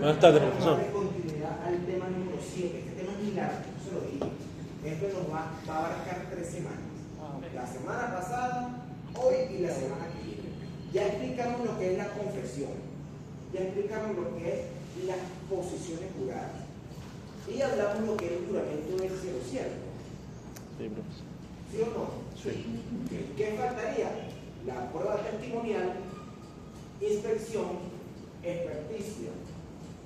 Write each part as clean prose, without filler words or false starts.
Buenas tardes, profesor. Darle continuidad al tema número 7. Este tema es muy largo, no se lo dije. Esto nos va a abarcar 3 semanas. La semana pasada, hoy y la semana que viene. Ya explicamos lo que es la confesión. Ya explicamos lo que es las posiciones juradas. Y hablamos lo que es el juramento del cielo, ¿cierto? Sí, profesor. ¿Sí o no? Sí. ¿Qué faltaría? La prueba testimonial, inspección, experticia,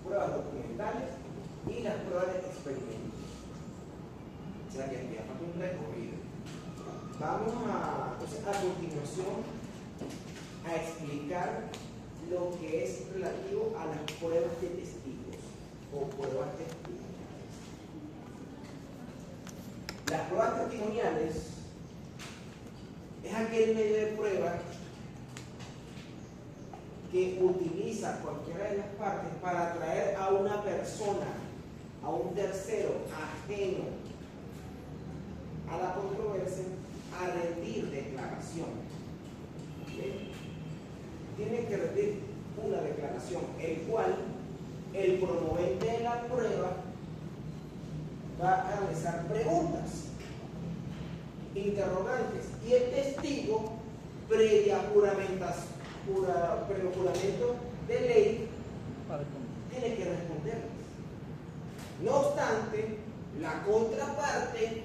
pruebas documentales y las pruebas de experimento. O sea que ya falta un recorrido. Vamos a continuación a explicar lo que es relativo a las pruebas de testigos o pruebas testimoniales. Las pruebas testimoniales es aquel medio de prueba que utiliza cualquiera de las partes para atraer a una persona, a un tercero ajeno a la controversia, a rendir declaración. ¿Sí? Tiene que rendir una declaración, el cual el promovente de la prueba va a realizar preguntas, interrogantes, y el testigo, previa juramento de ley, tiene que responderles. No obstante, la contraparte,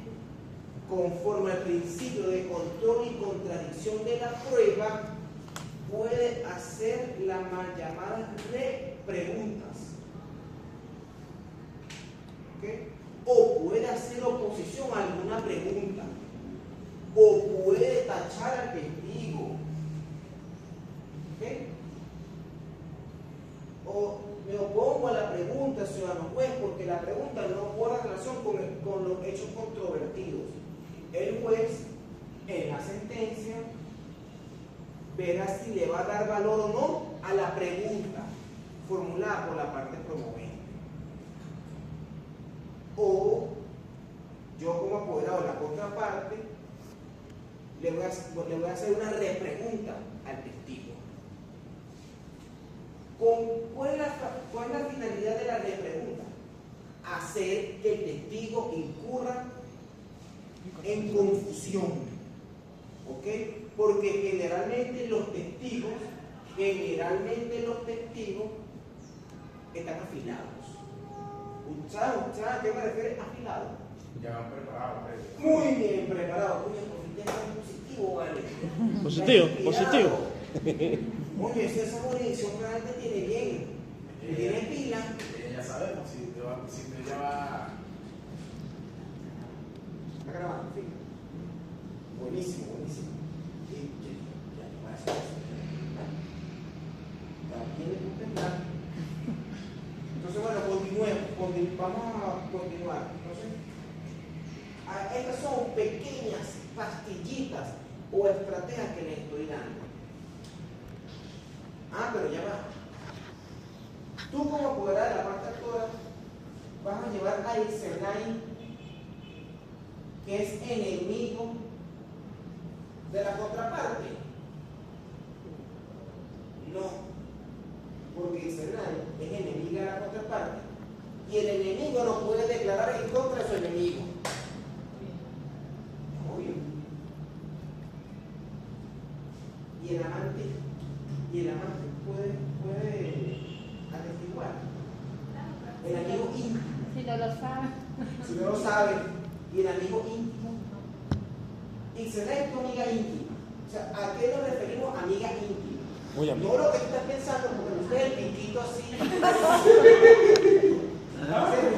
conforme al principio de control y contradicción de la prueba, puede hacer la mal llamada repreguntas. ¿Okay? O puede hacer oposición a alguna pregunta, o puede tachar al testigo. ¿Okay? O me opongo a la pregunta, ciudadano juez, porque la pregunta no guarda relación con los hechos controvertidos. El juez, en la sentencia, verá si le va a dar valor o no a la pregunta formulada por la parte promovente. O yo, como apoderado de la contraparte, le voy a hacer una repregunta al testigo. ¿Cuál es la finalidad de la repregunta? Hacer que el testigo incurra en confusión. ¿Ok? Porque generalmente los testigos están afilados. ¿Sabes a qué me refiero? Afilado. Ya van preparados. Muy bien preparados. Oye, porque ya es positivo, ¿vale? Positivo. Oye, esa munición realmente tiene bien. Tiene pila. Ya sabemos si te lleva. Está grabando, sí. Buenísimo. Entonces, bueno, vamos a continuar. Entonces, estas son pequeñas pastillitas o estrategias que les estoy dando. Pero ya va. Tú, como apoderada de la parte actora, vas a llevar a Isenay, que es enemigo de la contraparte. No, porque Isenay es enemiga de la contraparte y el enemigo no puede declarar en contra de su enemigo. Obvio. Y el amante puede atestiguar. El amigo íntimo. Si no lo sabe. Si no lo sabe, y el amigo íntimo. Isenay es tu amiga íntima. O sea, ¿a qué nos referimos amiga íntima? Muy amigo. No lo que tú estás pensando, porque usted es el piquito así. Usted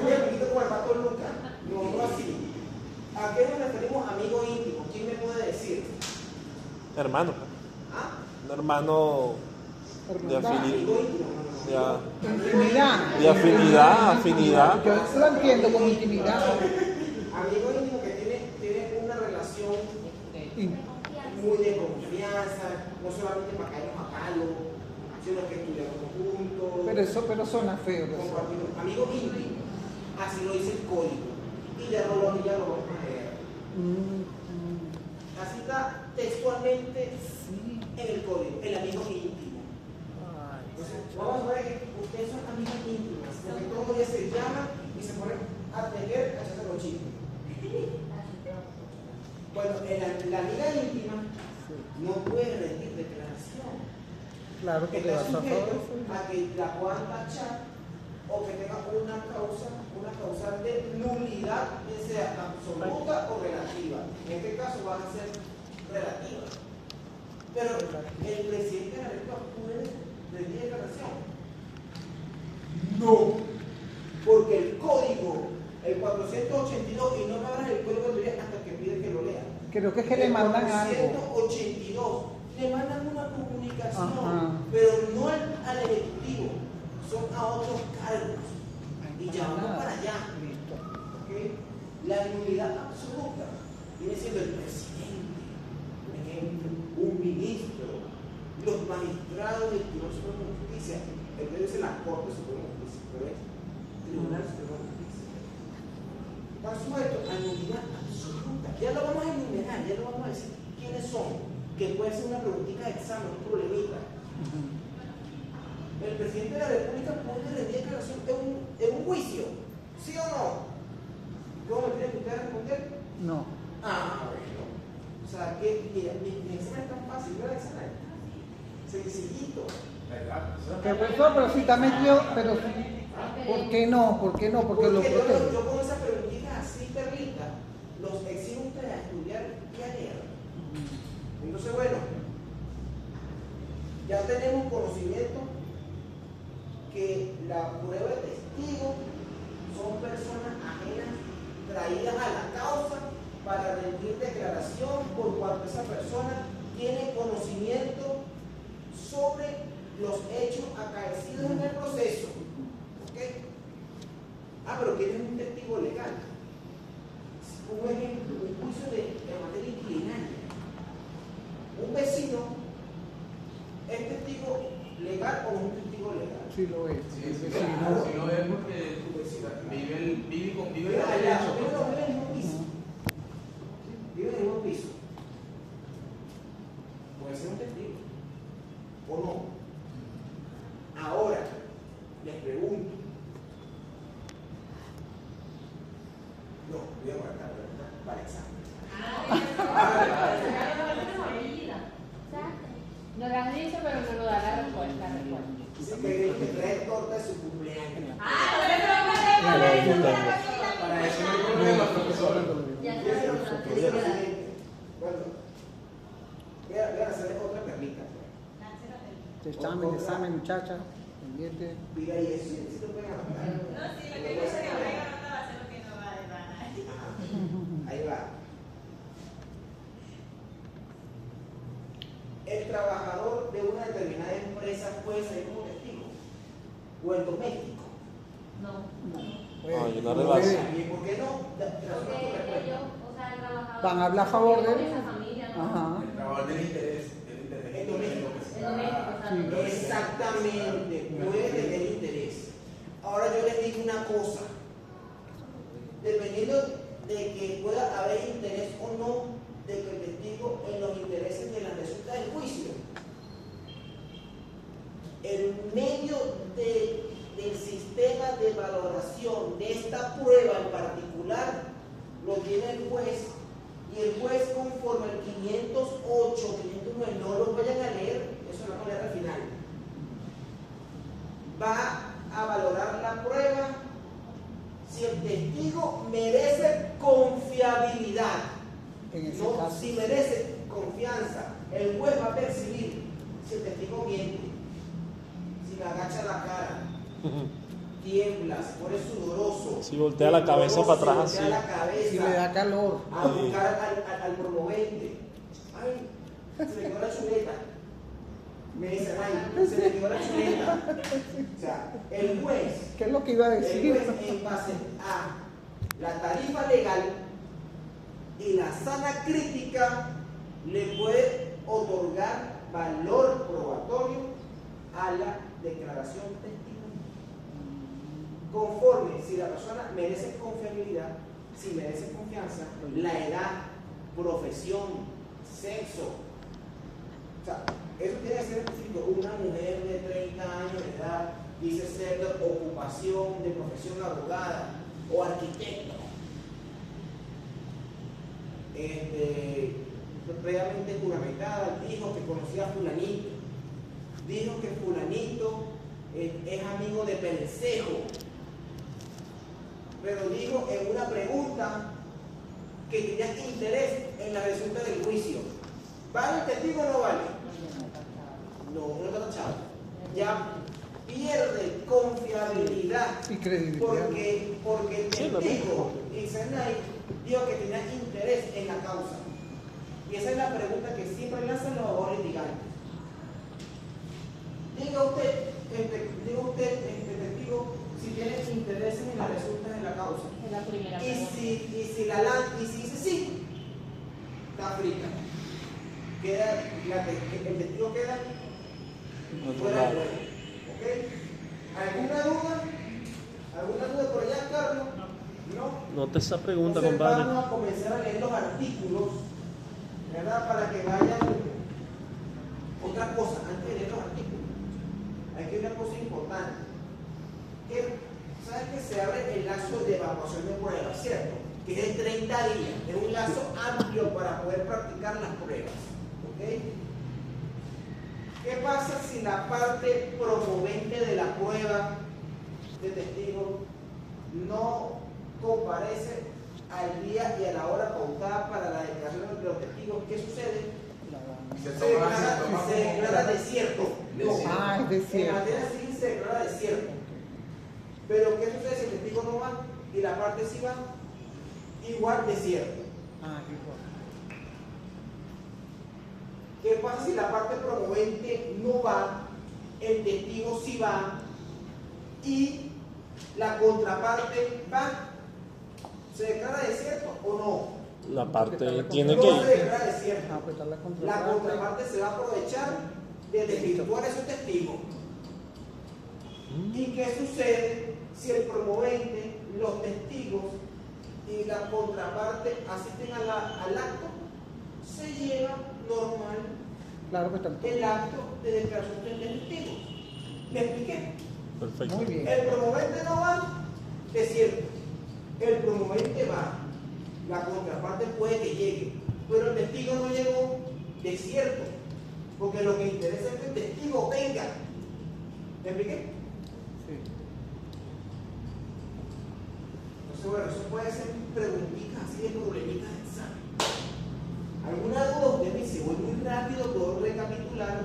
es el piquito como el pato Lucas. No así. ¿A qué nos referimos amigo íntimo? ¿Quién me puede decir? Hermano. Un hermano de afinidad. Amigo íntimo. Intimidad. De afinidad. Yo eso lo entiendo como intimidad. Amigo íntimo que tiene una relación muy de confianza, no solamente para caernos a palo, sino que estudiamos juntos. Pero suena feo. Compartimos. Amigo íntimo, así lo dice el código. Y ya lo vamos a leer. Así está textualmente en el código, el amigo íntimo. Entonces, vamos a ver que ustedes son amigas íntimas. Claro que te está vas a sujeto favorecer. a que la puedan tachar o que tenga una causal de nulidad, ya sea absoluta o relativa. En este caso van a ser relativas. Pero el presidente de la República puede rendir declaración. No, porque el código, el 482, y no me abras el código de autoridad hasta que pide que lo lea. Creo que es que le mandan algo. 482, le mandan una comunicación, Ajá. pero no al ejecutivo, son a otros cargos. Y ya vamos para allá. Listo. ¿Ok? La nulidad absoluta viene siendo el presidente, por ejemplo, un ministro, los magistrados del Tribunal Supremo de Justicia. El que dice la Corte Suprema de Justicia, pero es Tribunal Supremo de Justicia. Están sujetos a nulidad absoluta. Ya lo vamos a enumerar, ya lo vamos a decir quiénes son, que puede ser una preguntita de examen, un problemita. El presidente de la República puede rendir declaración en un juicio, ¿sí o no? ¿Cómo me tiene que usted responder? No. Ah, bueno. O sea, que mi examen es tan fácil, ¿no? El examen sencillito. ¿Verdad? Que profesor, pero si está metido, pero ¿por qué no? ¿Por qué no? Porque lo protege. Yo con esa preguntita así, perlita, los exijo a ustedes a estudiar y a leer. Entonces, bueno, ya tenemos conocimiento que la prueba de testigo son personas ajenas traídas a la causa para rendir declaración por cuanto esa persona tiene conocimiento sobre los hechos acaecidos en el proceso. ¿Ok? Ah, pero ¿quién es un testigo legal? Un ejemplo, un juicio de materia inquilinaria. Un vecino es testigo legal o no es un testigo legal. Sí lo es. Sí, El sí, vecino. claro, si no es porque vive y convive Vive en el allá, derecho. vive en el mismo piso. Vive en el mismo piso. Puede ser un testigo. ¿O no? Ahora, les pregunto. No, voy a guardar para el examen. Nos lo han dicho, pero no nos da la respuesta. Dice que trae torta de su cumpleaños. Para eso no hay problema, profesor. Bueno, voy a hacer otra perlita. Examen, muchacha. Pendiente. Diga ahí eso, si te pueden anotar. Ahí va. El trabajador de una determinada empresa puede salir como testigo. O el doméstico. Ay, una relación. ¿Y por qué no? Van a hablar a favor de él. Ajá. Ajá. El trabajador del interés, El doméstico. El Exactamente, puede tener interés. Ahora yo les digo una cosa. Dependiendo de que pueda haber interés o no de que el testigo en los intereses de la resulta del juicio, el medio del sistema de valoración de esta prueba en particular lo tiene el juez, y el juez, conforme al 508, 509, no lo vayan a leer, eso lo vamos a leer al final, va a valorar la prueba si el testigo merece confiabilidad. En ese No, caso. si merece confianza, el juez va a percibir si el testigo miente, si le agacha la cara, tiembla, se pone sudoroso, Si voltea la cabeza para atrás, si voltea sí. la cabeza, Si le da calor. a buscar al promovente. Ay, se le quedó la chuleta. Me dicen, ay, se le quedó la chuleta. O sea, el juez, ¿Qué es lo que iba a el decir? juez en base a la tarifa legal y la sana crítica le puede otorgar valor probatorio a la declaración testimonial. Conforme si la persona merece confiabilidad, si merece confianza, la edad, profesión, sexo. O sea, eso tiene que ser específico. Una mujer de 30 años de edad dice ser de ocupación, de profesión abogada o arquitecto. Previamente juramentada, dijo que conocía a fulanito. dijo que fulanito es amigo de Perencejo, pero dijo en una pregunta que tenía interés en la resulta del juicio. ¿Vale el testigo o no vale? No está tachado. Ya pierde confiabilidad Y credibilidad. porque el testigo Isenay dijo que tenía interés en la causa. Y esa es la pregunta que siempre lanzan los abogados litigantes. Diga usted, testigo, si tiene intereses en las resultas de la causa. Es la primera Y pregunta. si dice sí, está frita. Queda, el testigo queda fuera de juego. ¿Ok? ¿Alguna duda? ¿Alguna duda por allá, Carlos? No. Nota esa pregunta, Entonces compadre. vamos a comenzar a leer los artículos, ¿verdad? Para que vayan. Otra cosa, antes de leer los artículos, hay que ver una cosa importante. ¿Sabes que se abre el lazo de evaluación de pruebas, cierto? Que es de 30 días. Es un lazo amplio para poder practicar las pruebas. ¿Ok? ¿Qué pasa si la parte promovente de la prueba de testigo no comparece al día y a la hora pautada para la declaración de los testigos? ¿Qué sucede? Se declara desierto. No. Ah, es desierto. En materia civil se declara desierto. Pero ¿qué sucede si el testigo no va y la parte sí va? Igual desierto. Ah, igual. ¿Qué pasa si la parte promovente no va, el testigo sí va y la contraparte va? ¿Se declara desierto o no? La parte tiene No que se ir. declara desierto. Ah, pues está la La contraparte. contraparte se va a aprovechar de desvirtuar esos testigos. ¿Y qué sucede si el promovente, los testigos y la contraparte asisten al acto? Se lleva normal Claro que está el acto de declaración de testigos. ¿Me expliqué? Perfecto. muy bien. El promovente no va, desierto. El promovente va, la contraparte puede que llegue, pero el testigo no llegó, desierto. Porque lo que interesa es que el testigo venga. ¿Me expliqué? Sí. Entonces, bueno, eso puede ser preguntitas así de problemitas de examen. ¿Alguna duda? Usted me dice, voy muy rápido, puedo recapitular,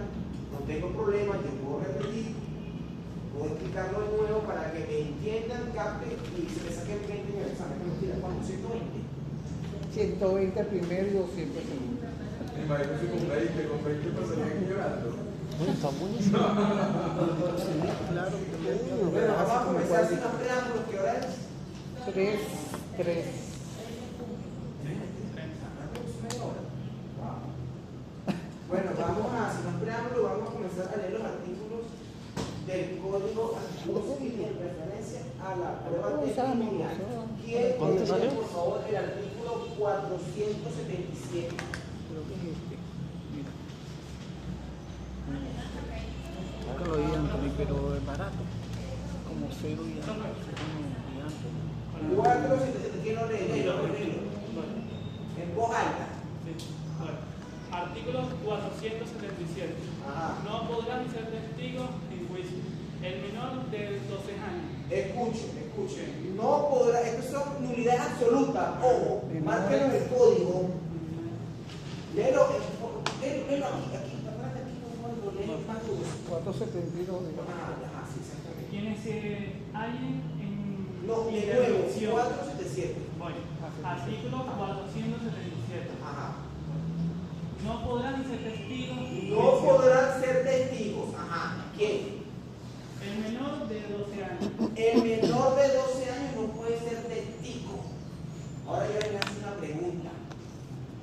no tengo problema, yo puedo repetir, puedo explicarlo de nuevo para que me entiendan, capten y se me saquen 20 en el examen. ¿Qué tira? ¿Cuánto? 120. 120 primero y 200 segundo. Imagínate si con 20 pasarían llorando. Uy, está buenísimo. Sí, claro. Bueno, vamos a comenzar sin más preámbulos, ¿qué hora es? 3. Bueno, vamos a, sin más preámbulos, vamos a comenzar a leer los artículos del Código Civil en referencia a la prueba testimonial. ¿Quién ¿Cuánto lee, salió? por favor, el artículo 477? Creo que es este. Mira. Nunca lo oí, Anthony, pero es barato. Como 0 y algo. 477, ¿quién lo lee? Léelo. En voz alta. Artículo 477. Ajá. No podrán ser testigos en juicio. El menor de 12 años. Escuchen. No podrá, estas son nulidades absolutas. Ojo, márquenlo en el código. Léelo aquí, atrás de aquí, no léelo más duro. 472. Ajá, sí, exactamente. Quienes se hallen en No, de nuevo, intervención. 477. Bueno, artículo 477. Ajá. No podrán ser testigos. en No juicio. podrán ser testigos. Ajá. ¿Quién? El menor de 12 años. El menor de 12 años no puede ser testigo. Ahora yo le hago una pregunta.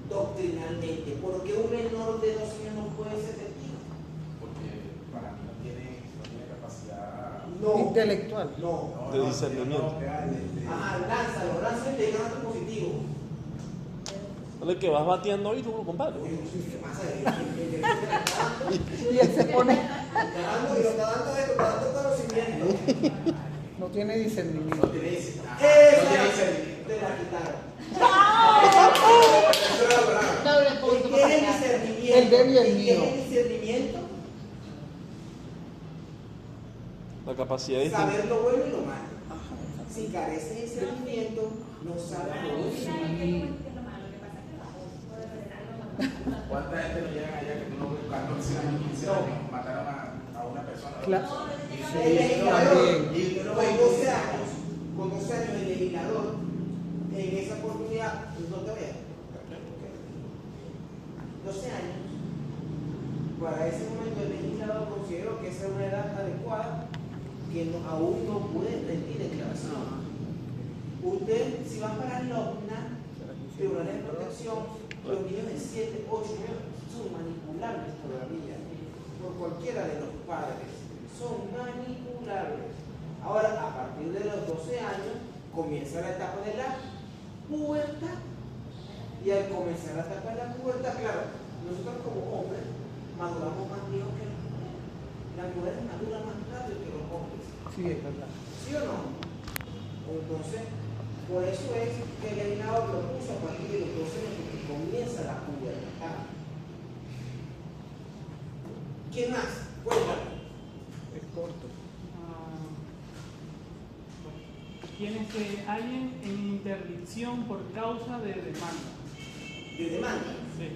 Doctrinalmente, ¿por qué un menor de 12 años no puede ser testigo? Porque para mí no tiene capacidad. No. Intelectual. No. De discernimiento. Ajá, lánzalo y te digan otro positivo. Dale que vas bateando hoy, tú, compadre. ¿Qué pasa? El está dando, Y él se pone. y lo está dando esto, está dando conocimiento. No tiene discernimiento. No tiene ese. Esa te la quitaron. Doble punto ¿Qué es el para acá. discernimiento? El de él y el ¿Qué mío. es el discernimiento? La capacidad distinta. saber lo bueno y lo malo. Si careces de discernimiento, no sabes lo bueno. ¿Cuánta gente no llegan allá que tú no ves 14 años, 15 años, mataron a una persona? Claro. El legislador, también. con 12 años, el legislador, en esa oportunidad, no te veas. 12 años, para ese momento el legislador consideró que esa es una edad adecuada que aún no puede rendir declaración. Usted, si va para el OPNA, Tribunal de Protección, los niños de 7, 8 años son manipulables todavía por cualquiera de los padres. Son manipulables. Ahora, a partir de los 12 años, comienza la etapa de la pubertad. Y al comenzar la etapa de la pubertad, claro, nosotros como hombres maduramos más viejo que las mujeres. Las mujeres maduran más rápido que los hombres. Sí, es verdad. ¿Sí o no? Entonces, por eso es que el legislador lo puso a partir de los 12 años porque comienza la pubertad. ¿Quién más? Cuéntame. Es corto. Quienes se hallen en interdicción por causa de demanda. De demanda, Sí.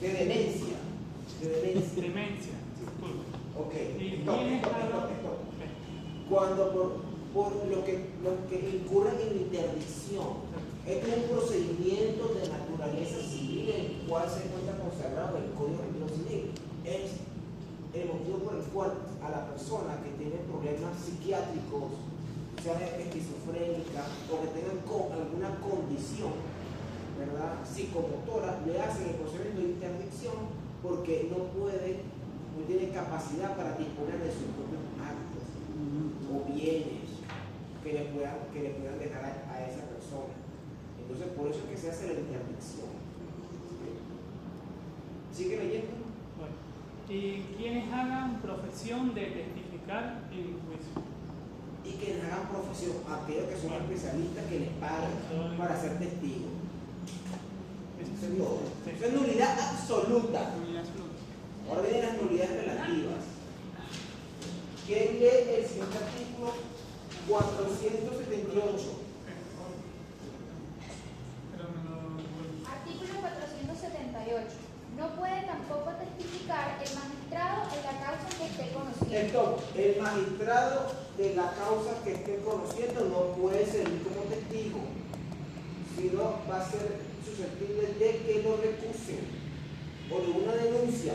de demencia. De demencia. Demencia. Disculpe. Ok. Y Stop, quienes stop, hagan- stop, stop. Cuando por lo que incurre en interdicción, este es un procedimiento de naturaleza civil en el cual se encuentra consagrado el Código de Registro Civil. Es el motivo por el cual a la persona que tiene problemas psiquiátricos, sea esquizofrénica o que tengan alguna condición, ¿verdad?, psicomotora, le hacen el procedimiento de interdicción porque no tiene capacidad para disponer de sus propios actos o bienes que le puedan dejar a esa persona. Entonces, por eso es que se hace la interdicción. ¿Sigue leyendo? Bueno, y quienes hagan profesión de testificar en juicio. Y que hagan profesión, aquellos que son especialistas que les pagan para ser testigos. Eso es todo. Eso es nulidad absoluta. Ahora vienen las nulidades relativas. ¿Quién lee el siguiente artículo 478? Artículo 478. No puede tampoco testificar el magistrado en la causa que esté conociendo. Entonces, el magistrado de la causa que esté conociendo no puede servir como testigo, sino va a ser susceptible de que lo recusen o de una denuncia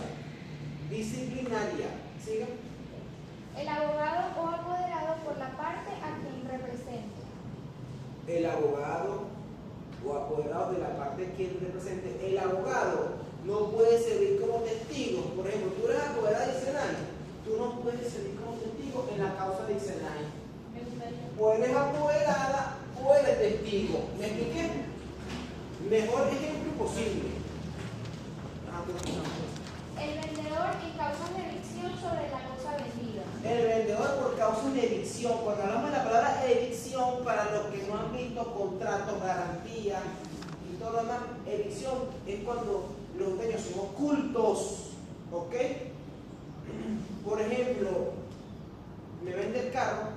disciplinaria. ¿Siga? El abogado o apoderado por la parte a quien represente. El abogado o apoderado de la parte que represente. El abogado no puede servir como testigo. Por ejemplo, tú eres apoderado de Isenay, tú no puedes servir como testigo en la causa de Isenay. O eres apoderada o eres testigo. ¿Me expliqué? Mejor ejemplo posible. El vendedor en causas de evicción sobre la cosa vendida. El vendedor por causa de evicción. Cuando hablamos de la palabra evicción, para los que no han visto contratos, garantías y todo lo demás, evicción es cuando los dueños son ocultos. ¿Ok? Por ejemplo, me vende el carro,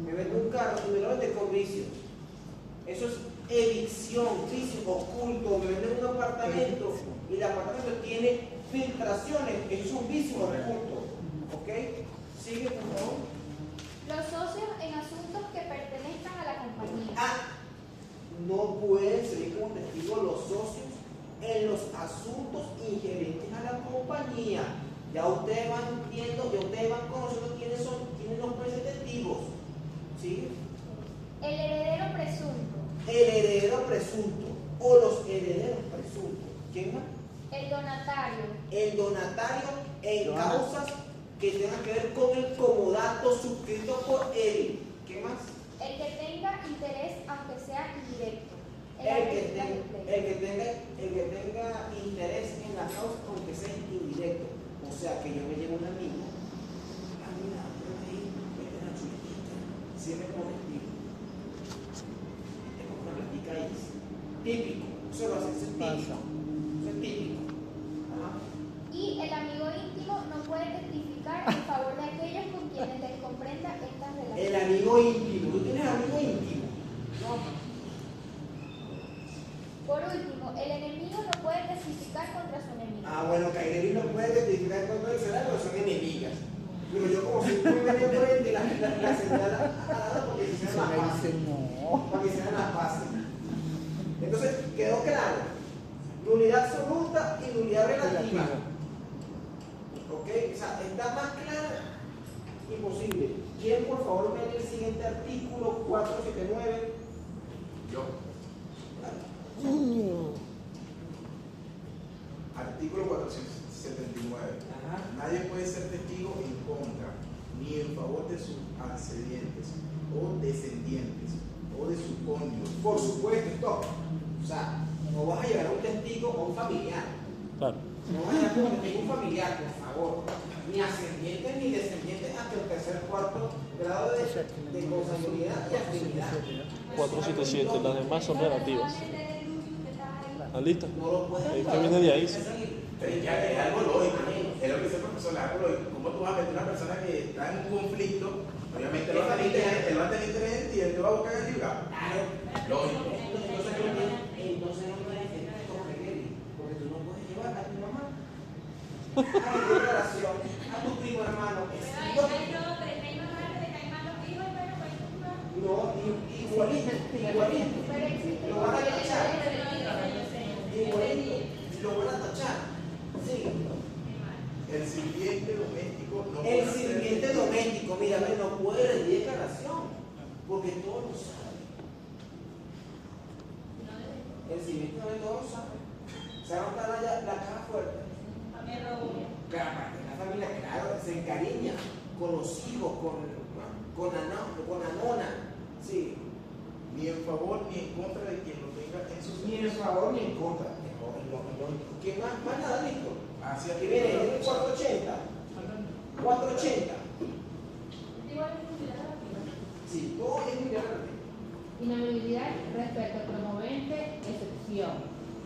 me vende un carro y me lo vende con vicios. Eso es evicción, vicio oculto. Me vende un apartamento y el apartamento tiene filtraciones. Eso es un vicio oculto. ¿Ok? Sigue, por favor. Los socios en asuntos que pertenezcan a la compañía. No pueden servir como testigos los socios en los asuntos inherentes a la compañía. Ya ustedes van viendo, ya ustedes van conociendo quiénes no pueden ser testigos. ¿Sí? El heredero presunto. El heredero presunto o los herederos presuntos. ¿Quién más? El donatario. El donatario en causas que tengan que ver con el comodato suscrito por él. ¿Qué más? El que tenga interés, aunque sea indirecto. El que tenga interés en la causa, aunque sea indirecto. O sea, que yo me llevo un amigo, mira, vete a la chuletita, siempre como testigo. Tengo una plática ahí. Típico, eso lo hace, eso es típico. Eso es típico. Ajá. Y el amigo íntimo no puede testificar en favor de aquellos con quienes les comprenda íntimo. ¿Tú tienes amigo íntimo? No. Por último, el enemigo no puede testificar contra su enemigo. Ah, bueno, Kaireli no puede testificar contra el Senado, pero son enemigas. Pero yo como soy muy medio frente, la señala porque se Se sean me las dice bases. no. Para que sean las bases. Entonces, quedó claro. Nulidad absoluta y nulidad relativa. ¿Ok? O sea, está más clara imposible. ¿Quién por favor me lee el siguiente artículo 479? Yo. Artículo 479. Ajá. Nadie puede ser testigo en contra ni en favor de sus accedientes o descendientes o de sus cónyuges. Por supuesto, stop. O sea, no vas a llevar a un testigo o un familiar. Claro. No vas a llevar a un testigo o un familiar, por favor. Ni ascendientes ni descendientes hasta el tercer cuarto grado de consanguinidad y afinidad. 477, las demás son relativas. ¿Estás lista? No lo puedes Es que viene de ahí, sí. Ya es algo lógico, es lo que dice el profesor, es algo lógico. ¿Cómo tú vas a meter a una persona que está en un conflicto? Obviamente él va a tener interés y él te va a buscar el libro. Claro. Lógico. Entonces no me defiendes con Kelly, porque tú no puedes llevar a tu mamá a la declaración, a tu primo hermano. No, igualito. Lo van a tachar. Igualito. Lo van a tachar. Sí. El sirviente doméstico no El puede ser sirviente testigo. doméstico, mira, no puede rendir declaración, porque todos lo saben. El sirviente doméstico todos lo saben. Se va a notar la caja fuerte. La familia, claro, se encariña con los hijos, con la nona. Sí. Ni en favor ni en contra de quien lo tenga en su Ni en favor ni en contra. ¿Quién más? Más nada, listo. hacia Aquí viene el 480. 480. Sí, todo es muy grande. Inhabilidad respecto al promovente, excepción.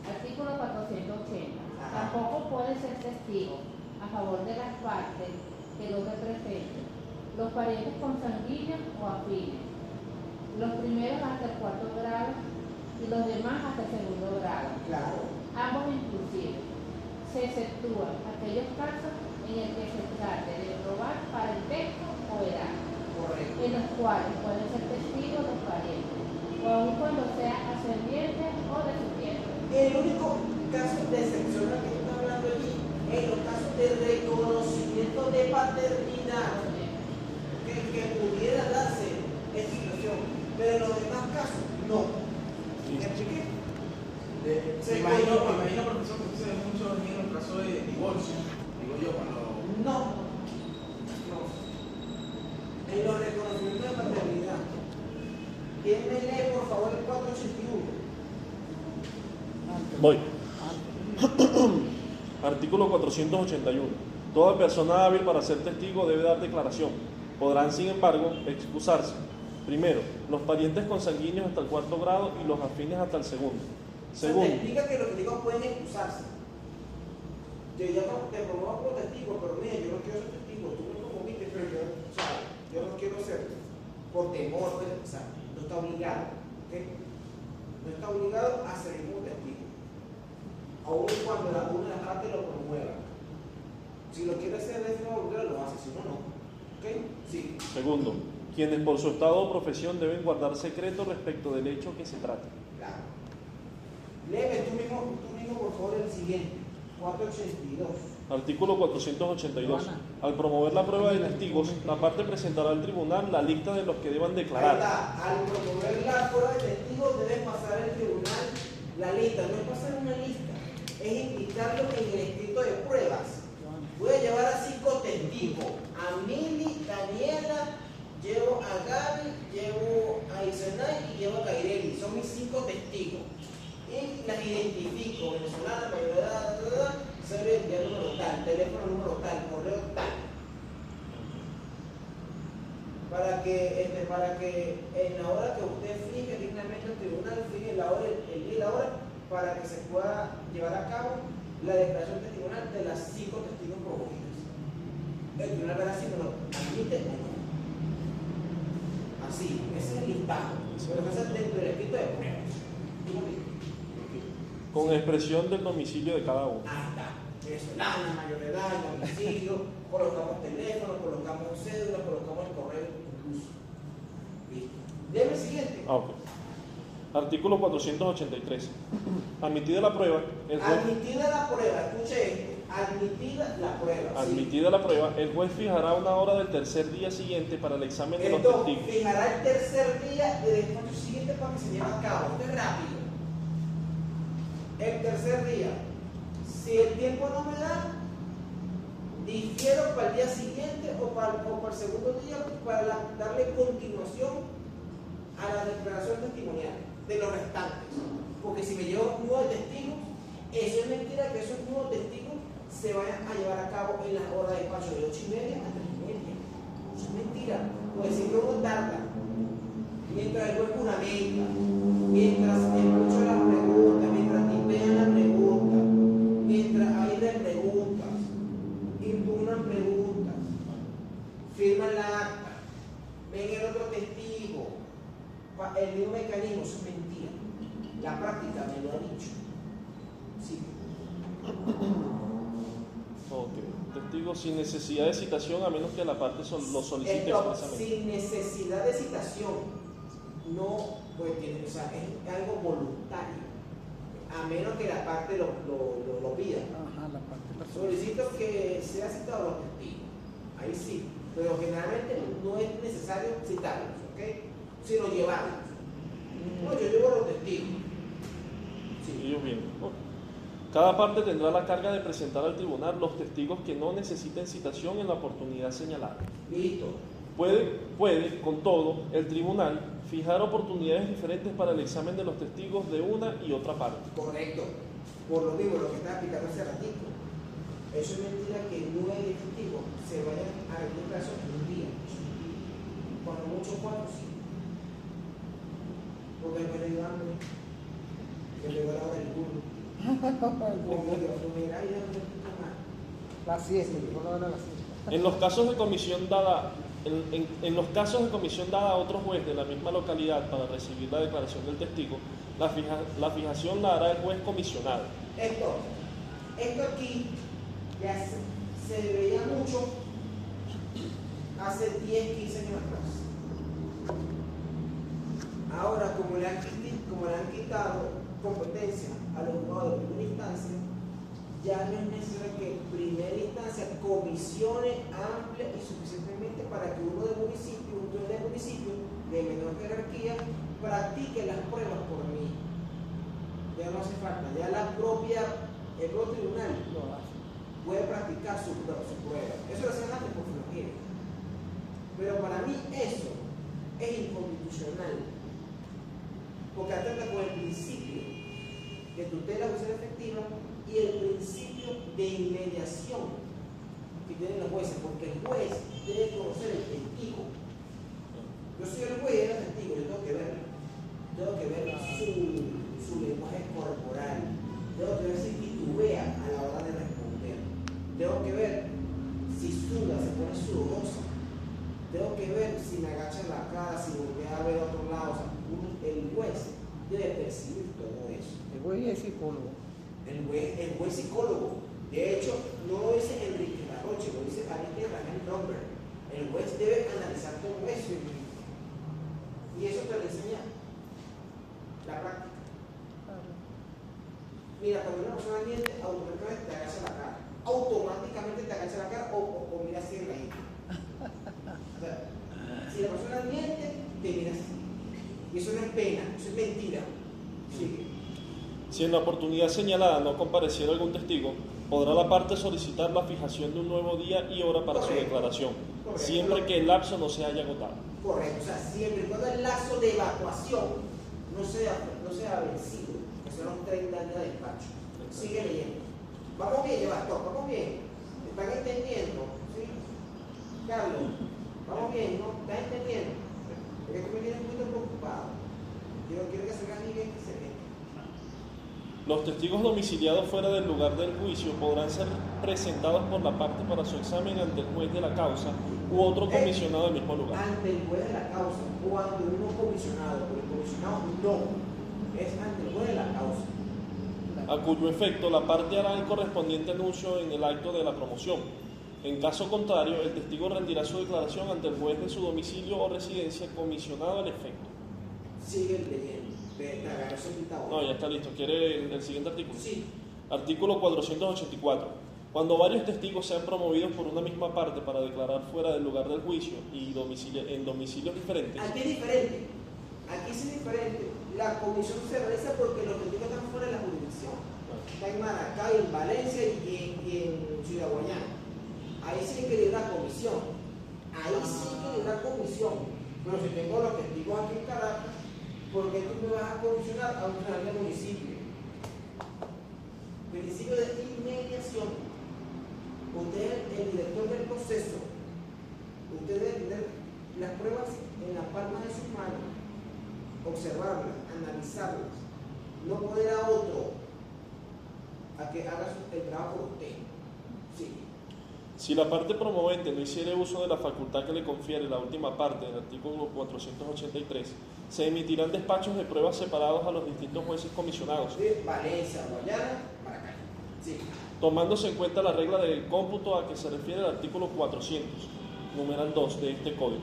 Artículo 480. Ajá. Tampoco puede ser testigo a favor de las partes que lo representen, los parientes consanguíneos o afines, los primeros hasta el cuarto grado y los demás hasta el segundo grado, Claro. ambos inclusive. Se exceptúan aquellos casos en el que se trate de probar parentesco o edad, Correcto. en los cuales pueden ser testigos los parientes, o aun cuando sean ascendientes o descendientes. El único caso de excepción al que está hablando allí es los casos de reconocimiento de paternidad que pudiera darse esta situación, pero en los demás casos no. ¿Me expliqué? Me imagino, profesor, que se ve mucho en el caso de divorcio. Digo yo, cuando. No. En los reconocimientos de paternidad. ¿Quién me lee, por favor, el 481? Voy. Artículo 481. Toda persona hábil para ser testigo debe dar declaración. Podrán, sin embargo, excusarse. Primero, los parientes consanguíneos hasta el cuarto grado y los afines hasta el segundo. O sea, te Segundo, explica que los testigos pueden excusarse. Yo ya no te promuevo como testigo, pero mira, yo no quiero ser testigo, tú me promoviste, pero yo no quiero ser por temor, pues, o sea, no está obligado, ¿ok? No está obligado a ser como testigo, aun cuando una de las partes lo promueva. Si lo quiere hacer de forma voluntaria, lo hace, si no, no. ¿Ok? Sí. segundo, quienes por su estado o profesión deben guardar secreto respecto del hecho que se trate. Claro. Léeme tú mismo, por favor, el siguiente. 482. Artículo 482. Al promover la prueba de testigos, la parte presentará al tribunal la lista de los que deban Ahí declarar. está. Al promover la prueba de testigos debe pasar al tribunal la lista. No es pasar una lista, es indicarlo en el escrito de pruebas. Voy a llevar a 5 testigos. A Mili, Daniela, llevo a Gaby, llevo a Isenay y llevo a Kaireli. Son mis 5 testigos. Y las identifico, venezolana, mayor de edad, serie de número tal, teléfono número tal, correo tal. Para que en la hora que usted fije dignamente el tribunal, fije la hora, el día y la hora, para que se pueda llevar a cabo la declaración testimonial de las 5 testigos promovidos. El tribunal verá si me lo admite o no. Sí, ese es el listado. Pero eso es dentro del escrito de pruebas. Con expresión del domicilio de cada uno. Ahí está. Venezolana, mayor de edad, el domicilio, colocamos teléfono, colocamos cédula, colocamos el correo incluso. Listo. Deme el siguiente. Ok. Artículo 483. Admitida la prueba, el juez, Admitida la prueba, escuche esto. Admitida la prueba. ¿sí? admitida la prueba, el juez fijará una hora del tercer día siguiente para el examen de los Entonces, testigos. fijará el tercer día de despacho siguiente para que se lleve a cabo. Esto es rápido. El tercer día. Si el tiempo no me da, difiero para el día siguiente o para el segundo día para darle continuación a la declaración testimonial de los restantes. Porque si me llevo nuevos testigos, eso es mentira que esos nuevos testigos se vayan a llevar a cabo en las horas de despacho de 8:30 a 3:30. Eso es mentira, porque siempre uno tarda. Mientras el juez juramenta, mientras escucha las preguntas, mientras tipean las preguntas, mientras ahí le preguntas, impugnan preguntas, firman la acta, ven el otro testigo, el mismo mecanismo, eso es mentira. La práctica me lo ha dicho. Sí. Ok. Testigo sin necesidad de citación a menos que la parte lo solicite expresamente. Sin necesidad de citación. No, pues tiene, o sea, es algo voluntario. A menos que la parte lo pida. Ajá, la parte personal. Solicito que sea citado los testigos. Ahí sí. Pero generalmente no es necesario citarlos, ¿ok? Sino llevarlos. No, yo llevo a los testigos. Sí. Ellos bien. Ok. Cada parte tendrá la carga de presentar al tribunal los testigos que no necesiten citación en la oportunidad señalada. Listo. Puede, con todo, el tribunal fijar oportunidades diferentes para el examen de los testigos de una y otra parte. Correcto. Por lo mismo, lo que estaba explicando hace ratito. Eso es mentira que 9 testigos se vayan a rendir caso en un día. Cuando mucho 4, sí. Porque después le dio hambre. Que le dio la hora del culo. Como Dios, mira, ahí no me más. La siesta, por lo menos la siesta. En los casos de comisión dada, en los casos de comisión dada a otro juez de la misma localidad para recibir la declaración del testigo, la fijación la hará el juez comisionado. Esto aquí ya se veía mucho hace 10, 15 años atrás. Ahora, como le han quitado competencia a los juzgados de primera instancia, ya no es necesario que en primera instancia comisione amplia y suficientemente para que uno de municipio de menor jerarquía practique las pruebas por mí. Ya no hace falta, ya el propio tribunal puede practicar su prueba. Eso lo hacían antes por flojera. Pero para mí eso es inconstitucional, porque atenta con el principio de tutela judicial efectiva y el principio de inmediación que tienen los jueces, porque el juez debe conocer el testigo. Yo soy el juez y el testigo, yo tengo que ver su lenguaje corporal, tengo que ver si titubea a la hora de responder, tengo que ver si suda, se pone sudorosa, tengo que ver si me agacha la cara, si voltea a ver a otro lado. O sea, el juez debe percibir todo eso. El juez es psicólogo. El juez psicólogo. De hecho, no lo dice Enrique Laroche, lo dice Valente Rafael Romberg. El juez debe analizar todo eso. Y eso te lo enseña la práctica. Mira, cuando una persona miente, automáticamente te agacha la cara. Automáticamente te agacha la cara o mira así en la gente. O sea, si la persona miente, te mira así. Y eso no es pena, eso es mentira. Sigue. Si en la oportunidad señalada no compareciera algún testigo, podrá la parte solicitar la fijación de un nuevo día y hora para su declaración, siempre que el lapso no se haya agotado. Correcto, o sea, siempre y cuando el lapso de evacuación no sea vencido, que son los 30 días de despacho. Sigue leyendo. Vamos bien, Pastor, vamos bien. ¿Están entendiendo? ¿Sí? Carlos, vamos bien, ¿no? ¿Estás entendiendo? Porque tú me tienes un poquito preocupado. Quiero que se haga bien que se ve. Los testigos domiciliados fuera del lugar del juicio podrán ser presentados por la parte para su examen ante el juez de la causa u otro comisionado del mismo lugar. Ante el juez de la causa o ante uno comisionado, pero el comisionado no, es ante el juez de la causa. A cuyo efecto la parte hará el correspondiente anuncio en el acto de la promoción. En caso contrario, el testigo rendirá su declaración ante el juez de su domicilio o residencia comisionado al efecto. Sigue leyendo. Te agarré su invitado. No, ya está listo. ¿Quiere el siguiente artículo? Sí. Artículo 484. Cuando varios testigos sean promovidos por una misma parte para declarar fuera del lugar del juicio y en domicilios diferentes. Aquí es diferente. Aquí sí es diferente. La comisión se realiza porque los testigos están fuera de la jurisdicción. Está en Maracay, en Valencia y en Ciudad Guayana. Ahí sí hay que ir a la comisión. Ahí sí hay que ir a la comisión. Pero si tengo los testigos aquí en Caracas, ¿por qué tú me vas a comisionar a un tribunal de municipio? Principio de inmediación. Usted es el director del proceso. Usted debe tener las pruebas en la palma de sus manos, observarlas, analizarlas. No poner a otro a que haga el trabajo por usted. Sí. Si la parte promovente no hiciere uso de la facultad que le confiere la última parte del artículo 483, se emitirán despachos de pruebas separados a los distintos jueces comisionados, De Valencia, Guayana, Maracay. Sí. tomándose en cuenta la regla del cómputo a que se refiere el artículo 400, numeral 2 de este código.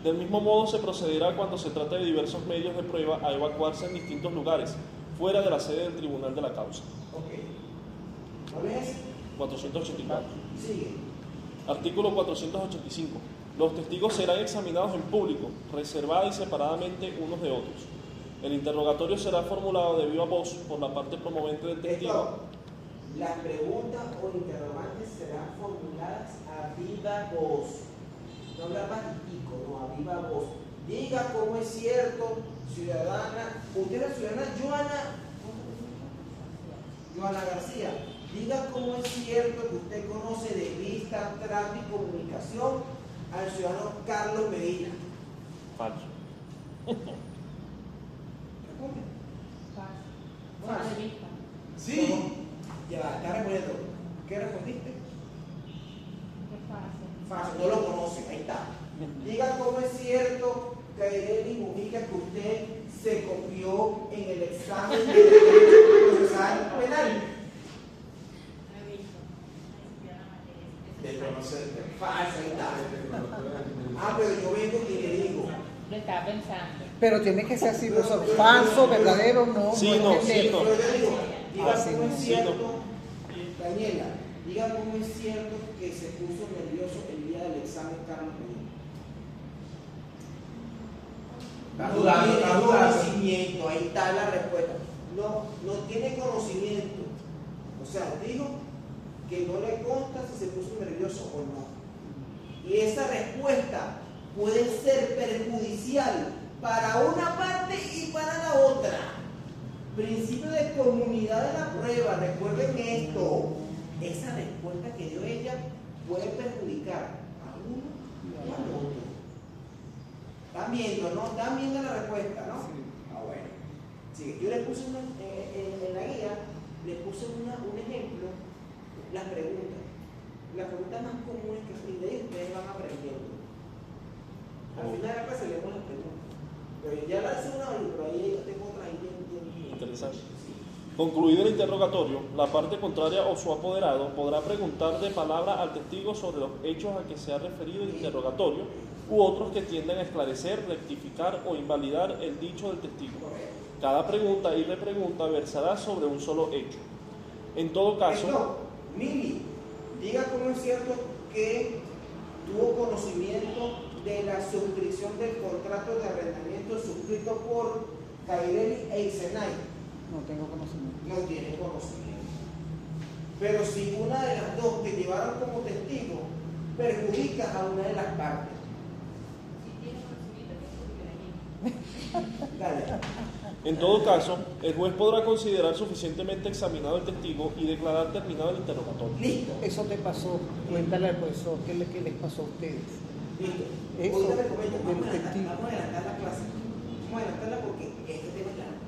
Del mismo modo se procederá cuando se trate de diversos medios de prueba a evacuarse en distintos lugares, fuera de la sede del tribunal de la causa. Ok. ¿Cuál es? 484. Sigue. Artículo 485. Los testigos serán examinados en público, reservada y separadamente unos de otros. El interrogatorio será formulado de viva voz por la parte promovente del testigo. Esto, las preguntas o interrogantes serán formuladas a viva voz. No hablar bajitico, no, a viva voz. Diga cómo es cierto, ciudadana. Usted es la ciudadana Joana García. Diga cómo es cierto que usted conoce de vista, trato y comunicación al ciudadano Carlos Medina. Falso. Responde. Punto de vista. Sí. Ya, está respondiendo. ¿Qué respondiste? Qué fácil. Fácil, no lo conoce, ahí está. Diga cómo es cierto que Irene Mujica que usted se copió en el examen de Derecho Procesal Penal. De conocerte. Falso, ahí está. Ah, pero yo vengo y le digo. Lo estaba pensando. Pero tiene que ser así, profesor. Falso, verdadero, no. Sí, no, sí, no. Pero yo digo, diga Así cómo no. es cierto, Daniela, diga cómo es cierto que se puso nervioso el día del examen Carlos Medina. Está No dudando, tiene está dudando. conocimiento, ahí está la respuesta. No tiene conocimiento. O sea, dijo que no le consta si se puso nervioso o no. Y esa respuesta puede ser perjudicial para una parte y para la otra. Principio de comunidad de la prueba, recuerden esto. Esa respuesta que dio ella puede perjudicar a uno y al otro. ¿Están viendo, no? ¿Están viendo la respuesta, no? Sí. Ah, bueno. Sí, yo le puse en la guía, le puse un ejemplo, las preguntas. Las preguntas más comunes que de ahí ustedes van aprendiendo. Al final de la clase leemos las preguntas. Pero ya la hice una vez, pero ahí tengo otra ahí bien. Interesante. Sí. Concluido el interrogatorio, la parte contraria o su apoderado podrá preguntar de palabra al testigo sobre los hechos a que se ha referido el interrogatorio u otros que tiendan a esclarecer, rectificar o invalidar el dicho del testigo. Cada pregunta y repregunta versará sobre un solo hecho. En todo caso, Esto, Mili, diga cómo es cierto que tuvo conocimiento de la suscripción del contrato de arrendamiento suscrito por Caireli e Isenay. No tengo conocimiento. No tiene conocimiento. Pero si una de las dos que llevaron como testigo perjudica a una de las partes. Dale. en todo caso, el juez podrá considerar suficientemente examinado el testigo y declarar terminado el interrogatorio. Listo. Eso te pasó. Cuéntale al profesor qué les pasó a ustedes. Listo. Eso, Ahorita me comento, del vamos a testigo. adelantar la clase. Vamos a adelantarla porque este tema es largo.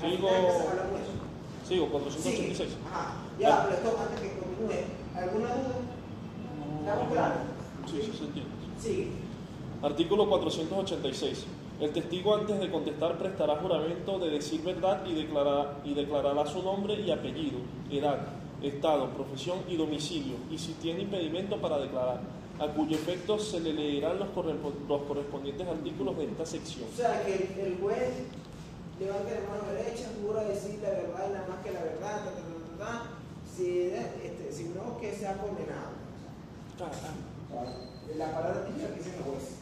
Sigo. Al final hay que sacar la hueso. Sigo, 486. Sí. Ajá. Ya, pero esto antes que continúe, ¿alguna duda? ¿Estamos claros? Sí, sí se entiende. Sigue. Artículo 486. El testigo antes de contestar prestará juramento de decir verdad y declarará su nombre y apellido, edad, estado, profesión y domicilio, y si tiene impedimento para declarar, a cuyo efecto se le leerán los correspondientes artículos de esta sección. O sea, que el juez levante la mano derecha, jura decir la verdad y nada más que la verdad, si no, que sea condenado. La palabra típica que dice el juez.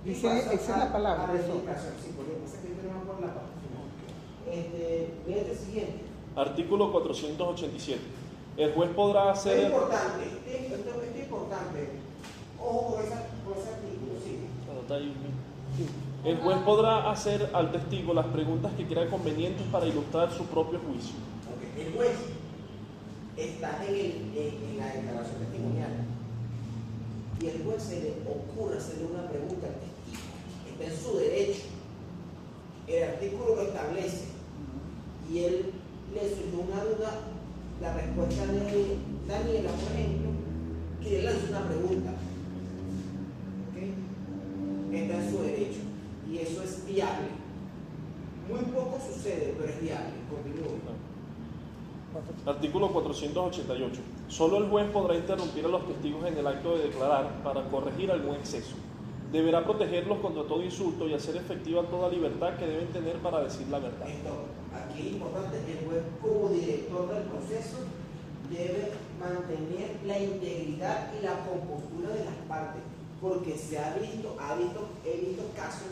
Dice, esa es la palabra. A Eso. verificación, sí, porque esa que yo no por la parte final. Léete el siguiente. Artículo 487. El juez podrá Es hacer... importante, esto es importante. Ojo con ese artículo, sí. El juez podrá hacer al testigo las preguntas que crea convenientes para ilustrar su propio juicio. Ok, el juez está en la declaración testimonial y el juez se le ocurre hacerle una pregunta al testigo. Está en su derecho. El artículo lo establece y él le surgió una duda. La respuesta de Daniela, por ejemplo, que le lanza una pregunta. ¿Okay? Está en su derecho y eso es viable. Muy poco sucede, pero es viable. Continúe. Artículo 488. Solo el juez podrá interrumpir a los testigos en el acto de declarar para corregir algún exceso. Deberá protegerlos contra todo insulto y hacer efectiva toda libertad que deben tener para decir la verdad. Esto, aquí es importante, el juez como director del proceso debe mantener la integridad y la compostura de las partes, porque he visto casos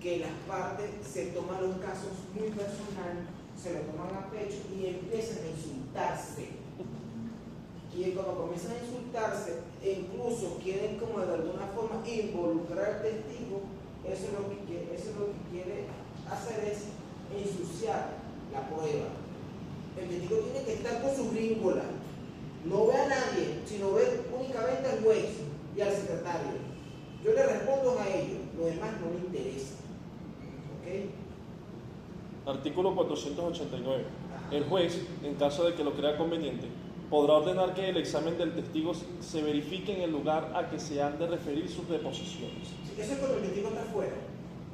que las partes se toman los casos muy personales, se lo toman a pecho y empiezan a insultarse. Y cuando comienzan a insultarse, e incluso quieren como de alguna forma involucrar al testigo, eso es lo que quiere hacer es ensuciar la prueba. El testigo tiene que estar con su gringola, no ve a nadie, sino ve únicamente al juez y al secretario. Yo le respondo a ellos, lo demás no me interesa. ¿Ok? Artículo 489. El juez, en caso de que lo crea conveniente, podrá ordenar que el examen del testigo se verifique en el lugar a que se han de referir sus deposiciones. Eso es cuando el testigo está afuera,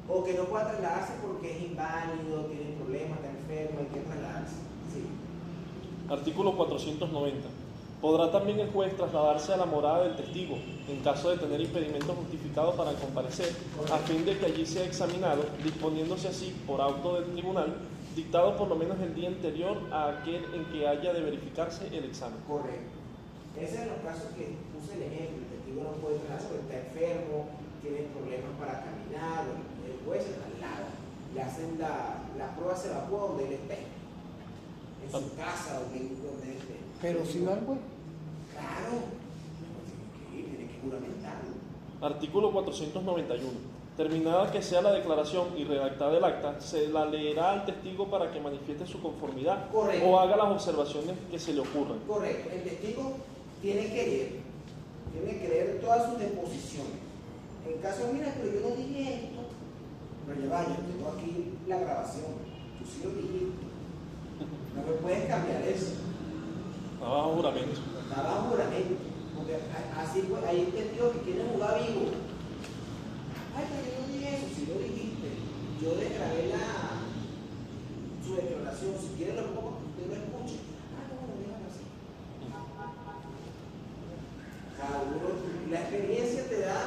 o que no pueda trasladarse porque es inválido, tiene problemas, está enfermo, hay que trasladarse. Sí. Artículo 490. Podrá también el juez trasladarse a la morada del testigo, en caso de tener impedimento justificado para comparecer, a fin de que allí sea examinado, disponiéndose así, por auto del tribunal, dictado por lo menos el día anterior a aquel en que haya de verificarse el examen. Correcto. Ese es los casos que puse el ejemplo. El testigo no puede trasladarse porque está enfermo, tiene problemas para caminar, el juez se traslada, le hacen la prueba, se evacúa donde él esté, en su casa, donde él esté. Pero si va al juez. Claro, tiene que juramentarlo. Artículo 491. Terminada que sea la declaración y redactada el acta, se la leerá al testigo para que manifieste su conformidad. Correcto. O haga las observaciones que se le ocurran. Correcto, el testigo tiene que leer todas sus deposiciones. En caso, mira, pero yo no dije esto, pero ya va, yo tengo aquí la grabación, tú sí lo dijiste, no me puedes cambiar eso. Abajo juramento. Está bajo juramento, porque así pues, hay testigos que quieren jugar vivo. Ay, pero yo no dije eso, si lo dijiste, yo desgrabé su declaración, si quiere lo pongo que usted lo escuche. Ah, no, déjalo así. La experiencia te da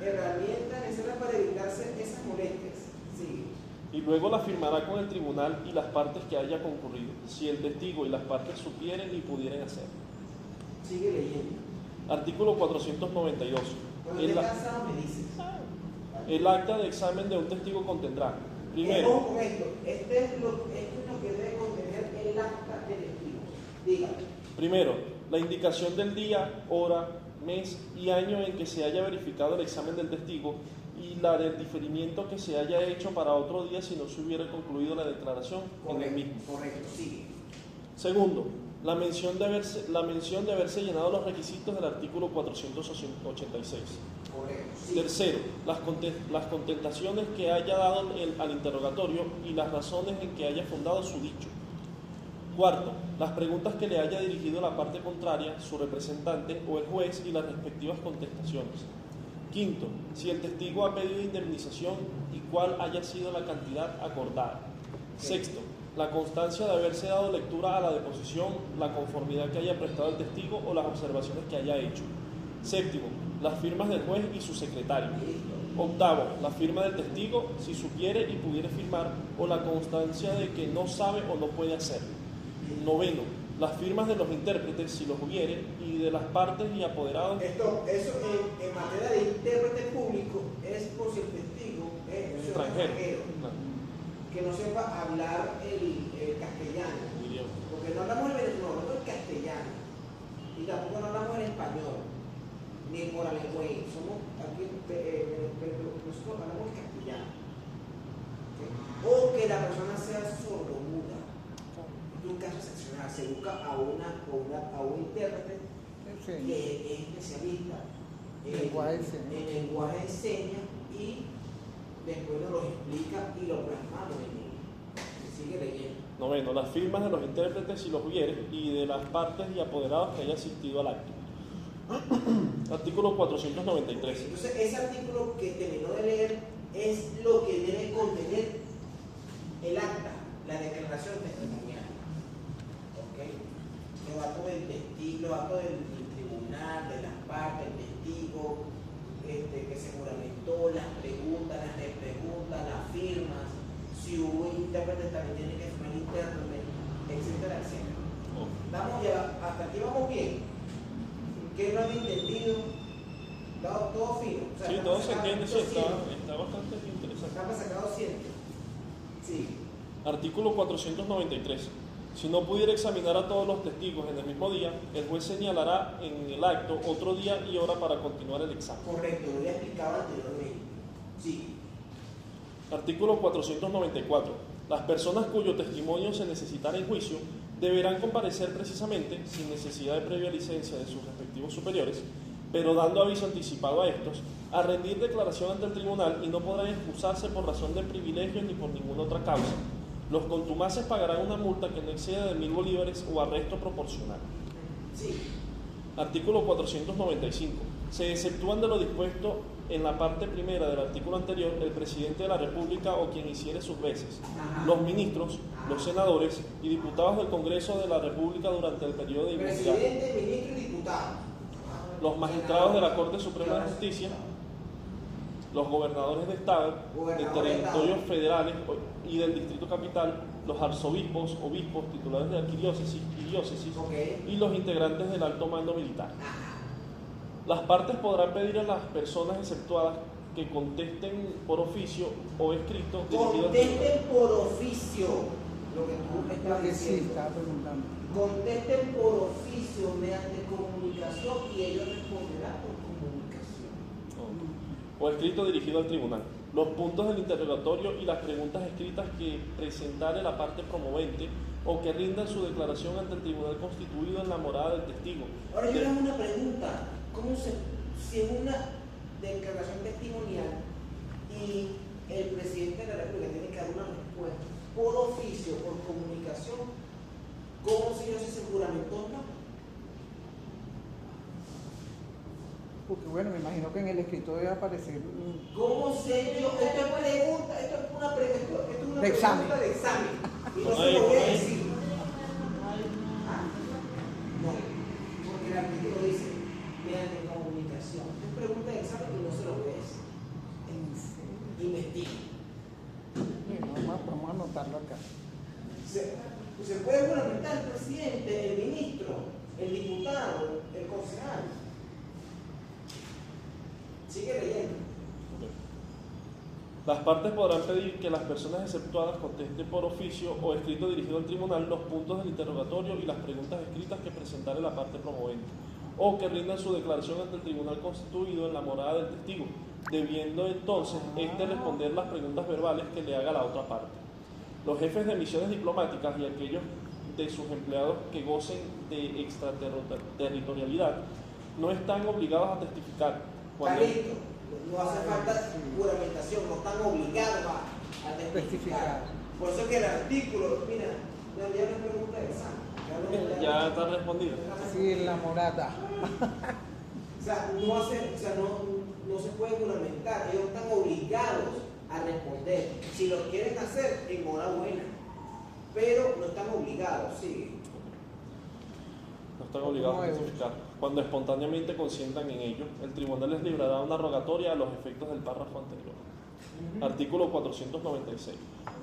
herramientas necesarias para evitarse esas molestias. Sigue. Y luego la firmará con el tribunal y las partes que haya concurrido, si el testigo y las partes supieren y pudieran hacer. Sigue leyendo. Artículo 492. Cuando esté cansado me dices. El acta de examen de un testigo contendrá, primero, Ojo con esto. Esto es lo que debe contener el acta de testigo. Dígame. primero, la indicación del día, hora, mes y año en que se haya verificado el examen del testigo y la del diferimiento que se haya hecho para otro día si no se hubiera concluido la declaración en el mismo. Correcto, sigue. Segundo, la mención de haberse llenado los requisitos del artículo 486. Correcto, sigue. Tercero, las contestaciones que haya dado al interrogatorio y las razones en que haya fundado su dicho. Cuarto, las preguntas que le haya dirigido la parte contraria, su representante o el juez y las respectivas contestaciones. Quinto, si el testigo ha pedido indemnización y cuál haya sido la cantidad acordada. Sexto, la constancia de haberse dado lectura a la deposición, la conformidad que haya prestado el testigo o las observaciones que haya hecho. Séptimo, las firmas del juez y su secretario. Octavo, la firma del testigo, si supiere y pudiere firmar, o la constancia de que no sabe o no puede hacerlo. Noveno, las firmas de los intérpretes, si los hubiere, y de las partes y apoderados. Eso en materia de intérprete público es por si el testigo es extranjero, que no sepa hablar el castellano, porque no hablamos el venezolano, hablamos el castellano, y tampoco no hablamos el español, ni el moralengüey, somos aquí, nosotros hablamos el castellano. ¿Okay? O que la persona sea sordomuda. Es un caso excepcional, se busca a un intérprete que es especialista en lenguaje de señas y después nos lo explica y lo plasmamos en él. Sigue leyendo. Noveno, las firmas de los intérpretes si los hubiere y de las partes y apoderados que haya asistido al acto. Artículo 493. Entonces, ese artículo que terminó de leer es lo que debe contener el acta, la declaración testimonial. ¿Okay? Los datos del testigo, los datos del tribunal, de las partes, el testigo que se juramentó, las preguntas, las repreguntas, las firmas, si hubo intérprete también tiene que firmar intérprete, etcétera, etcétera. Vamos ya, hasta aquí vamos bien. ¿Qué no han entendido? Todo fino. O sea, sí, todo se entiende, sí, está bastante interesante. Estamos sacados siempre. Sí. Artículo 493. Si no pudiera examinar a todos los testigos en el mismo día, el juez señalará en el acto otro día y hora para continuar el examen. Correcto, lo había explicado anteriormente. Sí. Artículo 494. Las personas cuyo testimonio se necesitara en juicio deberán comparecer precisamente, sin necesidad de previa licencia de sus respectivos superiores, pero dando aviso anticipado a estos, a rendir declaración ante el tribunal y no podrán excusarse por razón de privilegios ni por ninguna otra causa. Los contumaces pagarán una multa que no exceda de 1.000 bolívares o arresto proporcional. Sí. Artículo 495. Se exceptúan de lo dispuesto en la parte primera del artículo anterior el presidente de la República o quien hiciere sus veces, los ministros, los senadores y diputados del Congreso de la República durante el periodo de inmunidad. Presidente, ministro y diputado. Los magistrados de la Corte Suprema de Justicia, los gobernadores de Estado, de territorios federales y del Distrito Capital, los arzobispos, obispos, titulares de arquidiócesis y diócesis, y los integrantes del alto mando militar. Las partes podrán pedir a las personas exceptuadas que contesten por oficio o escrito. Contesten por oficio, lo que tú estás Sí, diciendo. estaba preguntando. Contesten por oficio mediante comunicación y ellos responderán por comunicación. O escrito dirigido al tribunal. Los puntos del interrogatorio y las preguntas escritas que presentare la parte promovente o que rindan su declaración ante el tribunal constituido en la morada del testigo. Ahora yo les hago una pregunta. Si en una declaración testimonial y el presidente de la República tiene que dar una respuesta por oficio, por comunicación, ¿cómo se hace ese juramento? No. Porque bueno, me imagino que en el escrito debe aparecer ¿Cómo sé yo? Esto es pregunta, esto es una de examen. pregunta de examen. Y no se Ahí, lo voy a ahí. decir. Ah, no, porque el artículo dice, mediante comunicación. Es pregunta de examen y no se lo voy a decir. Investigue. Bueno, vamos a anotarlo acá. Se puede juramentar el presidente, el ministro, el diputado, el concejal. Sigue leyendo. Las partes podrán pedir que las personas exceptuadas contesten por oficio o escrito dirigido al tribunal los puntos del interrogatorio y las preguntas escritas que presentare la parte promovente, o que rindan su declaración ante el tribunal constituido en la morada del testigo, debiendo entonces responder las preguntas verbales que le haga la otra parte. Los jefes de misiones diplomáticas y aquellos de sus empleados que gocen de extraterritorialidad no están obligados a testificar. Está listo. No hace falta juramentación, no están obligados a testificar. Por eso que el artículo, mira, No, ya no es pregunta de examen. Ya está respondido. Sí, la morada. O sea, no se puede juramentar, ellos están obligados a responder. Si lo quieren hacer, enhorabuena. Pero no están obligados, sí. No están obligados a justificar. Cuando espontáneamente consientan en ello, el tribunal les librará una rogatoria a los efectos del párrafo anterior. Artículo 496.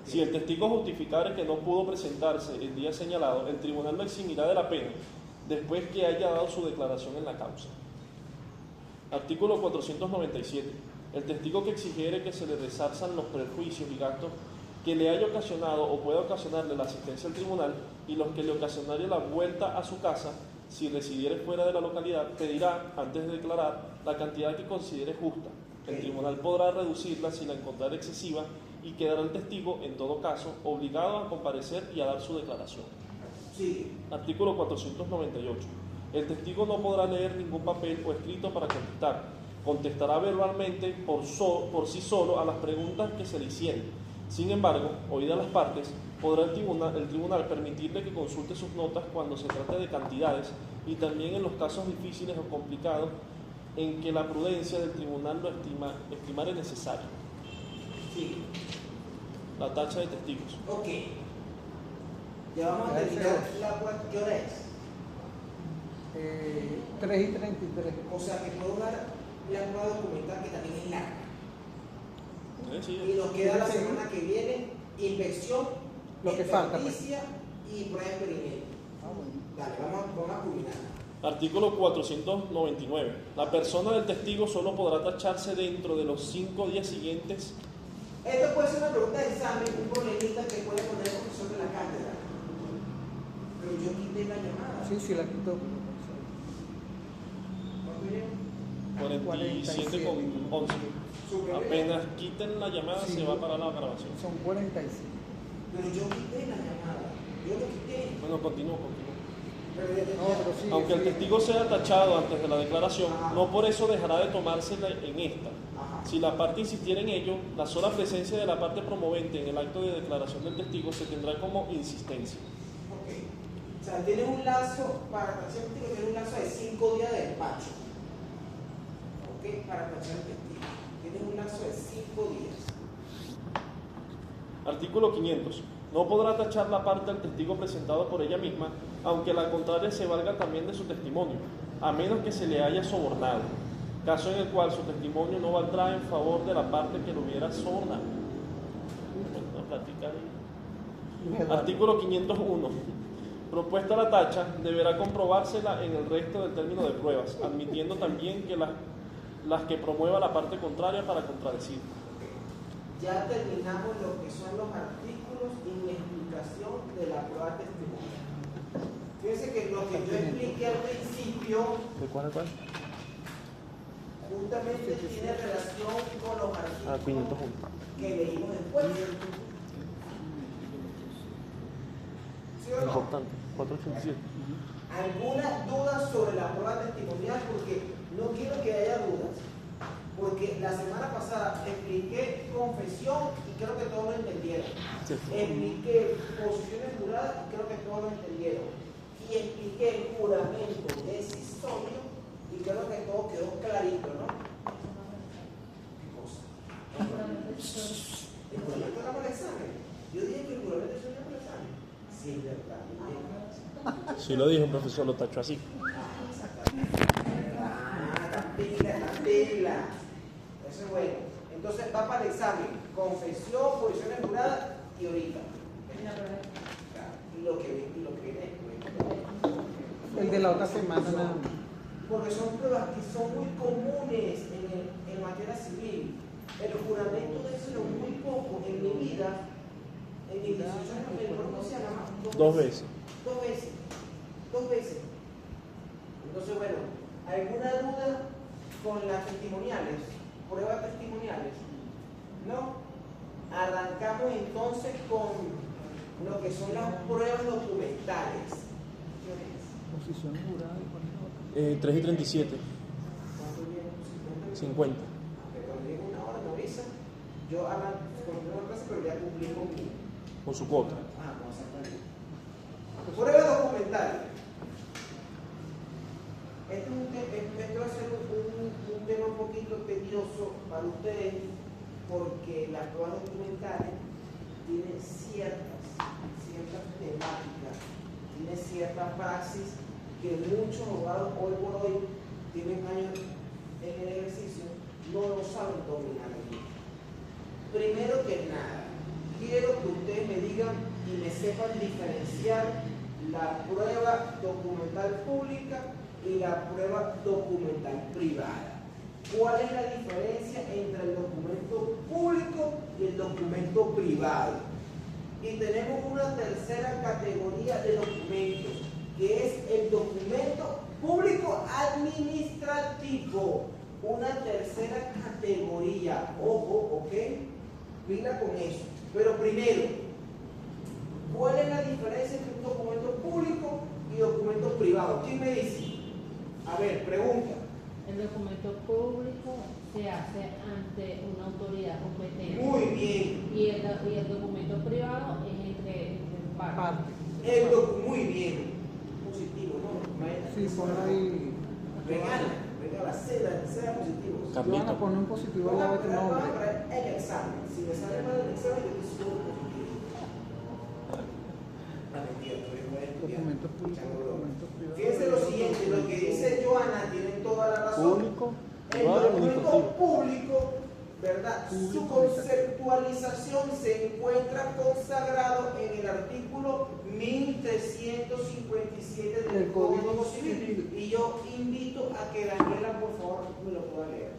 Si el testigo justificare que no pudo presentarse el día señalado, el tribunal lo eximirá de la pena después que haya dado su declaración en la causa. Artículo 497. El testigo que exigiere que se le resarzan los perjuicios y gastos que le haya ocasionado o pueda ocasionarle la asistencia al tribunal y los que le ocasionare la vuelta a su casa, si residiere fuera de la localidad, pedirá, antes de declarar, la cantidad que considere justa. El tribunal podrá reducirla si la encontrare excesiva y quedará el testigo, en todo caso, obligado a comparecer y a dar su declaración. Sí. Artículo 498. El testigo no podrá leer ningún papel o escrito para contestar. Contestará verbalmente por sí solo a las preguntas que se le hicieren. Sin embargo, oídas las partes, podrá el tribunal permitirle que consulte sus notas cuando se trate de cantidades y también en los casos difíciles o complicados en que la prudencia del tribunal lo estimare necesario. Sí. La tacha de testigos. Ok. Ya vamos a terminar la prueba. ¿Qué hora es? 3:33. O sea que puedo dar la prueba documental que también es larga. Sí. Y nos queda la semana que viene inspección, Lo que falta, pues. experticia y prueba de experimento. Dale, vamos a culminar. Artículo 499. La persona del testigo solo podrá tacharse dentro de los 5 días siguientes. Esto puede ser una pregunta de examen, un problemita que puede poner el profesor de la cátedra. Pero yo quité la llamada. Sí, la quitó. ¿Cuánto viene? 47 con 11. Apenas quiten la llamada, Sí. se va para la grabación. Son 45. Pero yo quité la llamada. Yo lo quité. Bueno, continúo. Pero ya No, pero sí. Aunque el sí. testigo sea tachado antes de la declaración, no por eso dejará de tomársela en esta. Ajá. Si la parte insistiera en ello, la sola presencia de la parte promovente en el acto de declaración del testigo se tendrá como insistencia. Ok. O sea, tiene un lazo, para tachar el testigo, tiene un lazo de 5 días de despacho. Ok, para tachar el testigo. Tiene un lazo de 5 días. Artículo 500. No podrá tachar la parte del testigo presentado por ella misma, aunque la contraria se valga también de su testimonio, a menos que se le haya sobornado, caso en el cual su testimonio no valdrá en favor de la parte que lo hubiera sobornado. Artículo 501. Propuesta la tacha, deberá comprobársela en el resto del término de pruebas, admitiendo también que las que promueva la parte contraria para contradecir. Ya terminamos lo que son los artículos y mi explicación de la prueba testimonial. Fíjense que lo que yo expliqué al principio ¿De cuál a cuál? justamente tiene relación con los artículos 501. que leímos después. ¿Sí o no? Importante. 487. ¿Alguna duda sobre la prueba testimonial? Porque no quiero que haya dudas. Porque la semana pasada expliqué confesión y creo que todos lo entendieron. Sí. Expliqué posiciones juradas y creo que todos lo entendieron. Y expliqué el juramento decisorio y creo que todo quedó clarito, ¿no? ¿Qué cosa? ¿El juramento era para el examen? Yo dije que el juramento era para el examen. Sí, es verdad. Sí lo dijo, profesor, lo tachó así. Tan pila. Eso es bueno. Entonces va para el examen. Confesión, posiciones juradas y ahorita. Y lo que viene después. El de la otra semana nada más. Porque son pruebas que son muy comunes en materia civil. El juramento de eso es muy poco en mi vida. En mis 18 años me pronuncian nada más Dos veces. Dos veces. Entonces, bueno, ¿alguna duda con las testimoniales? Pruebas testimoniales. ¿No? Arrancamos entonces con lo que son las pruebas documentales. Posición jurada y por 3 y 37. ¿Cuánto viene? 50. Que cuando llegue una hora me avisa. Yo hago con una clase, pero ya cumplí con mi. Con su cuota. Vamos a sacar. Prueba documental. Esto va a ser un tema un poquito tedioso para ustedes porque las pruebas documentales tienen ciertas temáticas, tienen ciertas praxis que muchos abogados hoy por hoy tienen años en el ejercicio, no lo saben dominar bien. Primero que nada, quiero que ustedes me digan y me sepan diferenciar la prueba documental pública y la prueba documental privada. ¿Cuál es la diferencia entre el documento público y el documento privado? Y tenemos una tercera categoría de documentos, que es el documento público administrativo. Una tercera categoría. Ojo, ¿ok? Pila con eso. Pero primero, ¿cuál es la diferencia entre un documento público y documento privado? ¿Quién me dice? A ver, pregunta. El documento público se hace ante una autoridad competente. Muy bien. Y el documento privado es entre partes. Muy bien. Positivo, ¿no? Sí, por ahí. Venga la seda positivo. Si van a poner un positivo al lado de tu nombre. El examen. Si me sale mal el examen, yo estoy seguro positivo. Documentos públicos, documentos privados. Fíjense lo siguiente, lo que dice Joana tiene toda la razón. Público, El privado, documento administrativo. público, ¿verdad? Su conceptualización se encuentra consagrado en el artículo 1357 del Código Civil. Y yo invito a que Daniela, por favor, me lo pueda leer.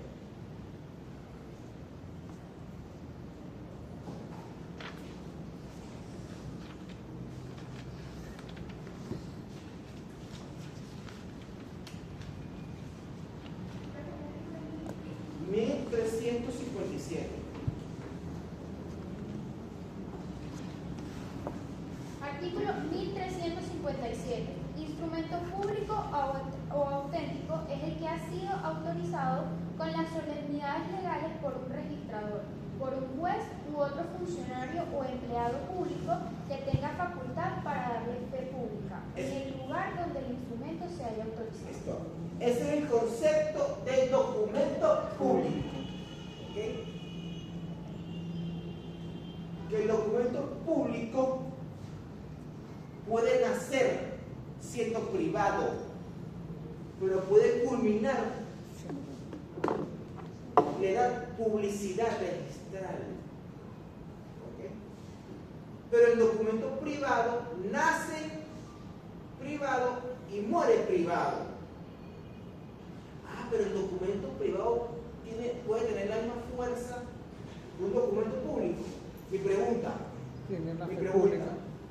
Artículo 1357. Instrumento público o auténtico es el que ha sido autorizado con las solemnidades legales por un registrador, por un juez u otro funcionario o empleado público que tenga facultad para darle fe pública, en el lugar donde el instrumento se haya autorizado. Ese es el concepto del documento público. ¿Okay? Que el documento público puede nacer siendo privado, pero puede culminar, le da publicidad registral. ¿Okay? Pero el documento privado nace privado y muere privado. Pero el documento privado puede tener la misma fuerza que un documento público. Mi pregunta. Tiene la Mi fe pregunta. pública.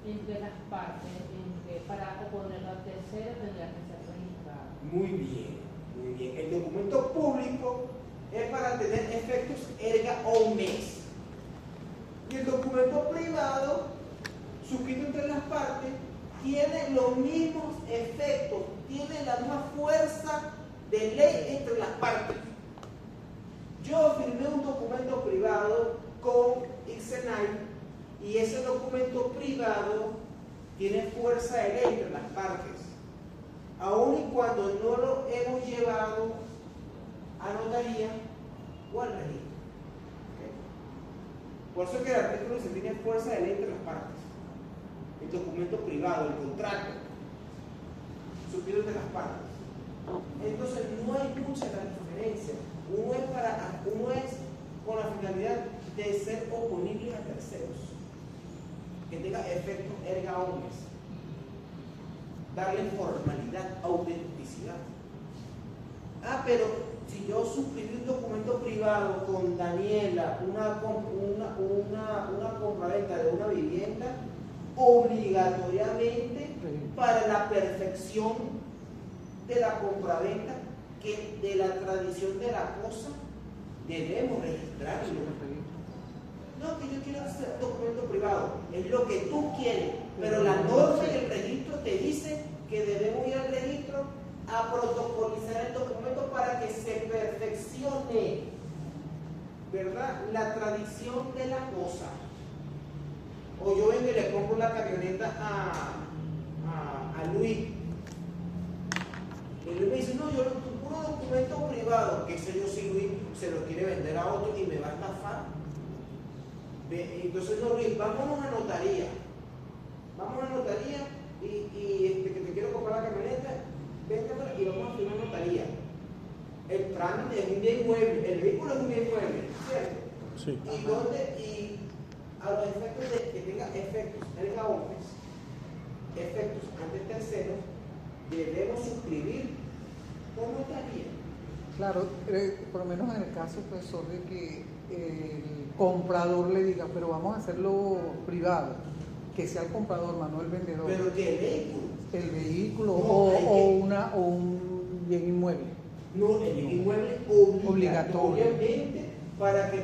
Entre las partes, en que para oponerlo al tercero tendría que ser registrado. Muy bien, muy bien. El documento público es para tener efectos erga omnes. Y el documento privado, suscrito entre las partes, tiene los mismos efectos, tiene la misma fuerza de ley entre las partes. Yo firmé un documento privado con Ixenay y ese documento privado tiene fuerza de ley entre las partes, aun y cuando no lo hemos llevado a notaría o al registro. ¿Okay? Por eso que el artículo dice tiene fuerza de ley entre las partes. El documento privado, el contrato, suscrito entre las partes. Entonces no hay mucha la diferencia. Uno es con la finalidad de ser oponible a terceros, que tenga efectos erga omnes, darle formalidad, autenticidad. Pero si yo suscribí un documento privado con Daniela, una compraventa de una vivienda, obligatoriamente para la perfección de la compraventa, que de la tradición de la cosa debemos registrarlo. No, que yo quiero hacer documento privado, es lo que tú quieres, pero la norma del registro te dice que debemos ir al registro a protocolizar el documento para que se perfeccione, ¿verdad?, la tradición de la cosa. O yo vengo y le compro la camioneta a a Luis. Y Luis me dice, no, yo tu puro documento privado, que sé yo si Luis se lo quiere vender a otro y me va a estafar. Entonces, no, Luis, vámonos a notaría. Vamos a notaría y que te quiero comprar la camioneta, véndemela y vamos a firmar notaría. El trámite es un bien inmueble, el vehículo es un bien inmueble, ¿cierto? Sí. Y a los efectos de que tenga efectos ergaones, efectos ante terceros, debemos suscribir con notaría. Claro, por lo menos en el caso, profesor, de que el comprador le diga, pero vamos a hacerlo privado, que sea el comprador, más no el vendedor. Pero que el vehículo. El vehículo No, o un bien inmueble. No, el bien inmueble Obligatorio. obviamente para que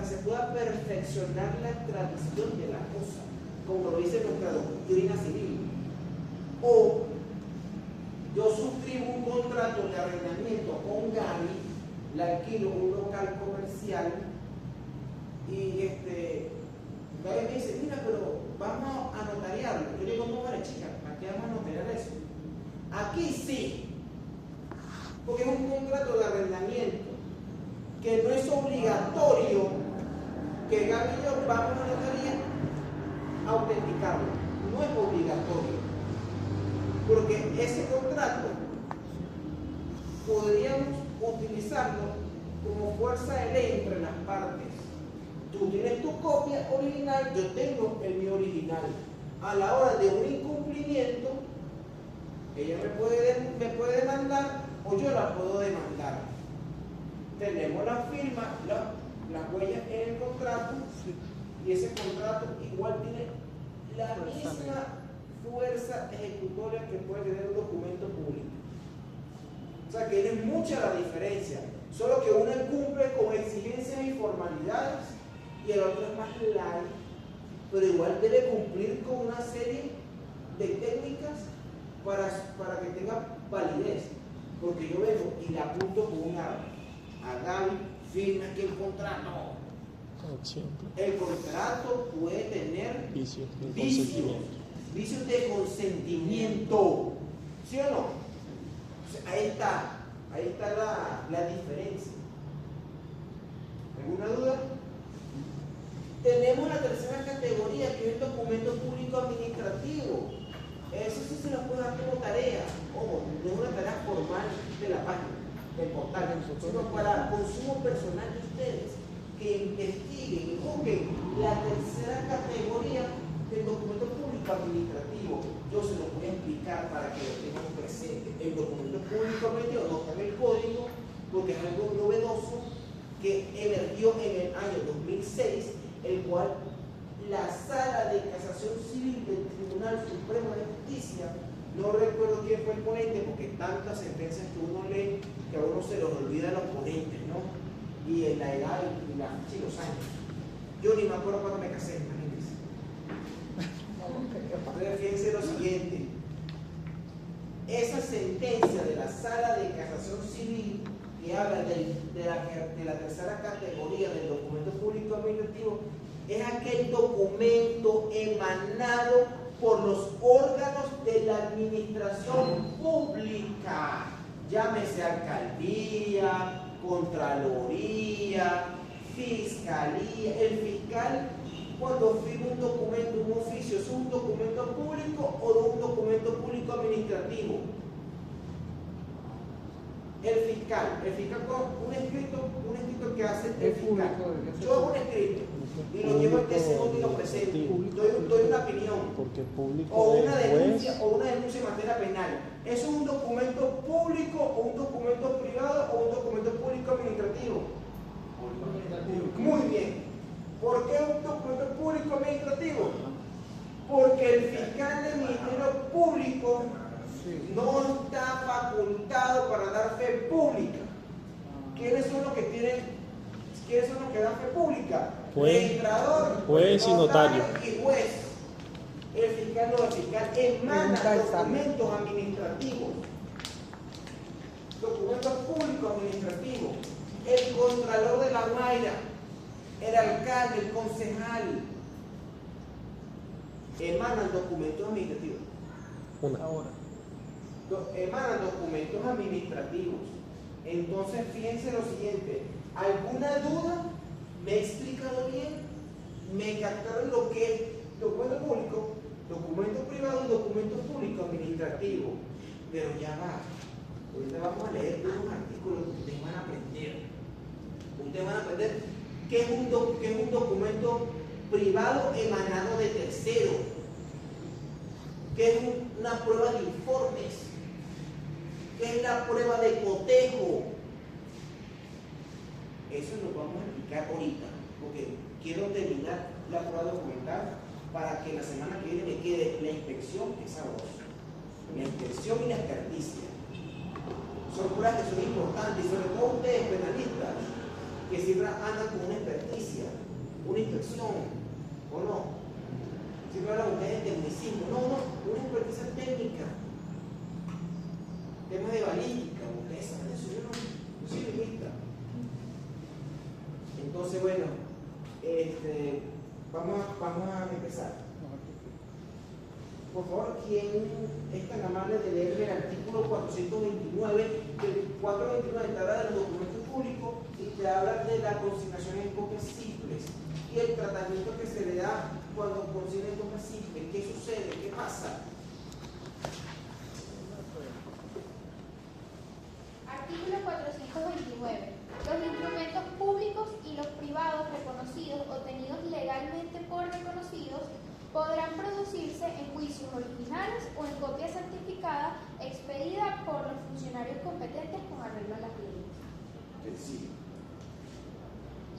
se pueda perfeccionar la tradición de la cosa, como lo dice nuestra doctrina civil. O yo suscribo un contrato de arrendamiento con Gaby, le alquilo un local comercial y Gaby me dice, mira, pero vamos a notariarlo. Yo le digo, no, vale, chica, ¿para qué vamos a notariar eso? Aquí sí, porque es un contrato de arrendamiento que no es obligatorio que Gaby y yo vamos a notaría a autenticarlo. No es obligatorio, porque ese contrato podríamos utilizarlo como fuerza de ley entre las partes. Tú tienes tu copia original, yo tengo el mío original. A la hora de un incumplimiento, ella me puede demandar o yo la puedo demandar. Tenemos la firma, las huellas en el contrato, y ese contrato igual tiene la misma fuerza ejecutoria que puede tener un documento público. O sea que es mucha la diferencia, solo que uno cumple con exigencias y formalidades y el otro es más light, pero igual debe cumplir con una serie de técnicas para que tenga validez. Porque yo vengo y le apunto con un arma a Gaby, firma aquí el contrato. El contrato puede tener vicios de consentimiento, ¿sí o no? O sea, ahí está la diferencia. ¿Alguna duda? Tenemos la tercera categoría, que es el documento público administrativo. Eso sí se lo puede dar como tarea. Ojo, no es una tarea formal de la página, del portal, sino para consumo personal de ustedes, que investiguen y busquen la tercera categoría del documento público administrativo. Yo se lo voy a explicar para que lo tengan presente. El documento público administrativo no está en el código porque es algo novedoso que emergió en el año 2006, el cual la Sala de Casación Civil del Tribunal Supremo de Justicia, no recuerdo quién fue el ponente, porque tantas sentencias que uno lee que a uno se los olvida los ponentes, ¿no? Y en la edad y los años. Yo ni me acuerdo cuando me casé, imagínense. Entonces, fíjense lo siguiente. Esa sentencia de la Sala de Casación Civil que habla de la tercera categoría del documento público administrativo es aquel documento emanado por los órganos de la administración pública, llámese alcaldía, contraloría, fiscalía. El fiscal, cuando firma un documento, un oficio, ¿es un documento público o un documento público administrativo? El fiscal con un escrito que hace el fiscal. Yo hago un escrito y lo llevo al TC y lo presento. Doy una opinión o una denuncia en materia penal. ¿Eso es un documento público o un documento privado o un documento público administrativo? Muy bien. ¿Por qué un documento público administrativo? Porque el fiscal del Ministerio Público no está facultado para dar fe pública. ¿Quiénes son los que dan fe pública? Registrador, juez y notario. Y juez. El fiscal no, el fiscal emana documentos administrativos, documentos públicos administrativos. El contralor de La Guaira, el alcalde, el concejal, emanan documentos administrativos. Una. Ahora. Emanan documentos administrativos. Entonces, fíjense lo siguiente. ¿Alguna duda? ¿Me he explicado bien? ¿Me captaron lo que es documento público, documento privado y documento público administrativo? Pero ya va. Ahorita vamos a leer unos artículos que ustedes van a aprender. Ustedes van a aprender qué es un documento privado emanado de tercero, qué es una prueba de informes, qué es la prueba de cotejo. Eso lo vamos a explicar ahorita, porque quiero terminar la prueba documental para que la semana que viene me quede la inspección, esa voz, la inspección y la experticia. Son pruebas que son importantes, y sobre todo ustedes penalistas, que siempre andan con una experticia, una inspección, ¿o no? Siempre hablan ustedes de tecnicismo, no, una experticia técnica, temas de balística, ustedes saben eso, yo soy lingüista. Entonces, bueno, vamos a empezar. Por favor, ¿quién es tan amable de leerme el artículo 429? El 429 te habla de los documentos públicos y te habla de la consignación en copias simples y el tratamiento que se le da cuando consigna en copias simples. ¿Qué sucede? ¿Qué pasa? Artículo 429. Los instrumentos públicos y los privados reconocidos o tenidos legalmente por reconocidos podrán producirse en juicios originales o en copia certificada expedida por los funcionarios competentes con arreglo a las leyes. Sencillo.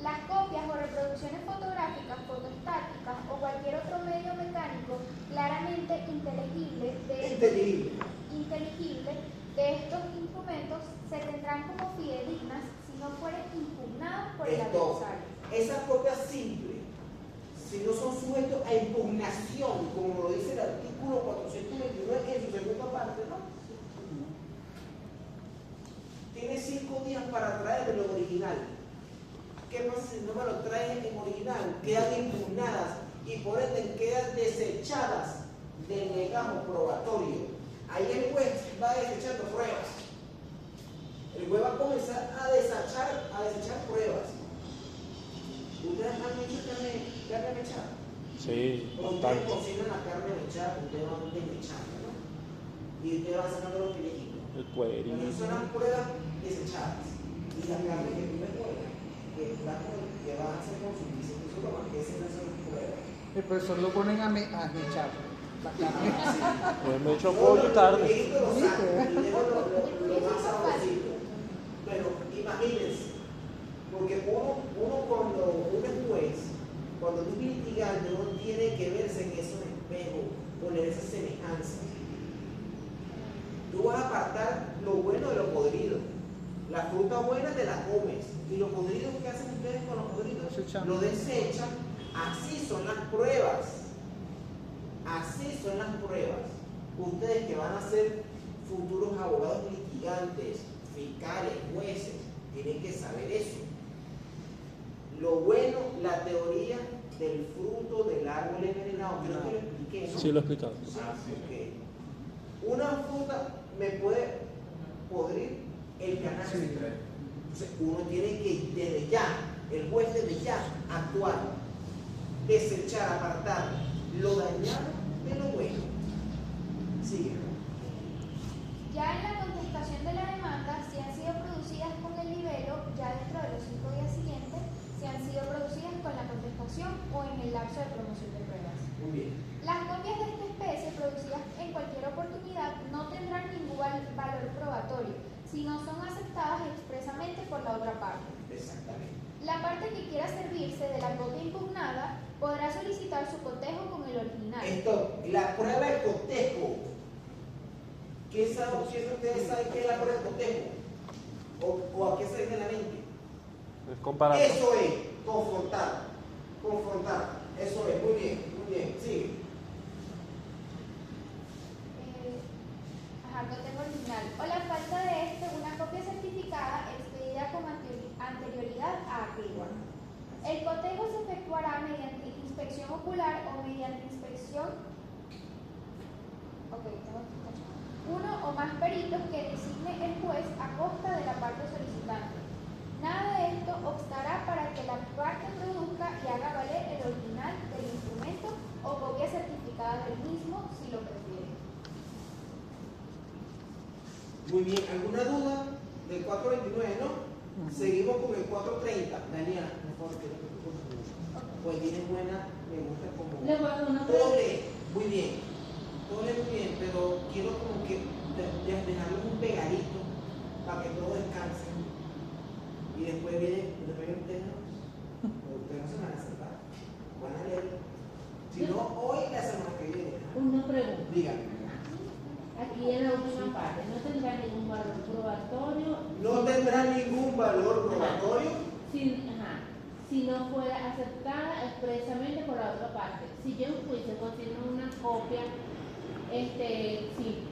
Las copias o reproducciones fotográficas, fotostáticas o cualquier otro medio mecánico claramente inteligible de estos instrumentos se tendrán como fidedignas si no fueren impugnadas por el adversario. Esas copias simples, si no son sujetos a impugnación, como lo dice el artículo 429 en su segunda parte, ¿no? Tiene 5 días para traer lo original. ¿Qué pasa si no me lo traen en original? Quedan impugnadas y por ende quedan desechadas del legajo probatorio. Ahí el juez va desechando pruebas. El juez va a comenzar a desechar pruebas. ¿Ustedes han hecho carne mechada? Sí, Ustedes bastante. cocinan la carne mechada, ustedes van desmechando, ¿no? Y ustedes van sacando los filejitos. El cuerito. Entonces son las pruebas desechadas. Y la carne que tú me pones, que vas a hacer con su bíceps, eso lo más que ese no son pruebas. El profesor lo ponen a mechar. La carne. Pues me echo pollo y carne. Lo saco y dejo lo más sabrosito. Pero imagínense, porque uno cuando uno es juez, cuando uno es litigante, uno tiene que verse en esos espejos, poner esas semejanzas. Tú vas a apartar lo bueno de lo podrido. La fruta buena te la comes. Y los podridos, ¿qué hacen ustedes con los podridos? Lo desechan. Así son las pruebas. Así son las pruebas. Ustedes que van a ser futuros abogados litigantes, fiscales, jueces, tienen que saber eso. Lo bueno, la teoría del fruto del árbol envenenado, creo que lo expliqué, ¿no? Sí, lo he explicado. Okay. Una fruta me puede podrir el canasto. Entonces uno tiene que desde ya, el juez desde ya, actuar, desechar, apartar lo dañado de lo bueno. Sigue. Ya en la contestación de la demanda, si han sido producidas con el libelo, ya dentro de los 5 días siguientes, si han sido producidas con la contestación o en el lapso de promoción de pruebas. Muy bien. Las copias de esta especie producidas en cualquier oportunidad no tendrán ningún valor probatorio, si no son aceptadas expresamente por la otra parte. Exactamente. La parte que quiera servirse de la copia impugnada podrá solicitar su cotejo con el original. Esto, la prueba de cotejo. ¿Quién de ustedes saben qué es la prueba de cotejo? ¿O a qué se viene la mente? Es comparar. Eso es, confrontar. Confrontar. Eso es, muy bien, sigue. Cotejo original. O la falta de este, una copia certificada expedida con anterioridad a aquella. El cotejo se efectuará mediante inspección ocular o mediante inspección Ok, uno o más peritos que designe el juez a costa de la parte solicitante. Nada de esto obstará para que la parte produzca y haga valer el original del instrumento o copia certificada del mismo si lo prefiere. Muy bien, ¿alguna duda del 429, no? Seguimos con el 430. Daniela, mejor que pues tiene buena, me gusta como... Le voy a dar una Todo lee muy bien, todo lee muy bien, pero quiero como que dejarlo un pegadito para que todos descansen. Y después viene ustedes, ustedes no se van a sentar, van a leer. Si no, hoy la semana que viene. Una pregunta. Díganme. Aquí en la última parte, ¿no tendrá ningún valor probatorio? No tendrá ningún valor probatorio. Si no fuera aceptada expresamente por la otra parte. Si yo en juicio consigno una copia, sí,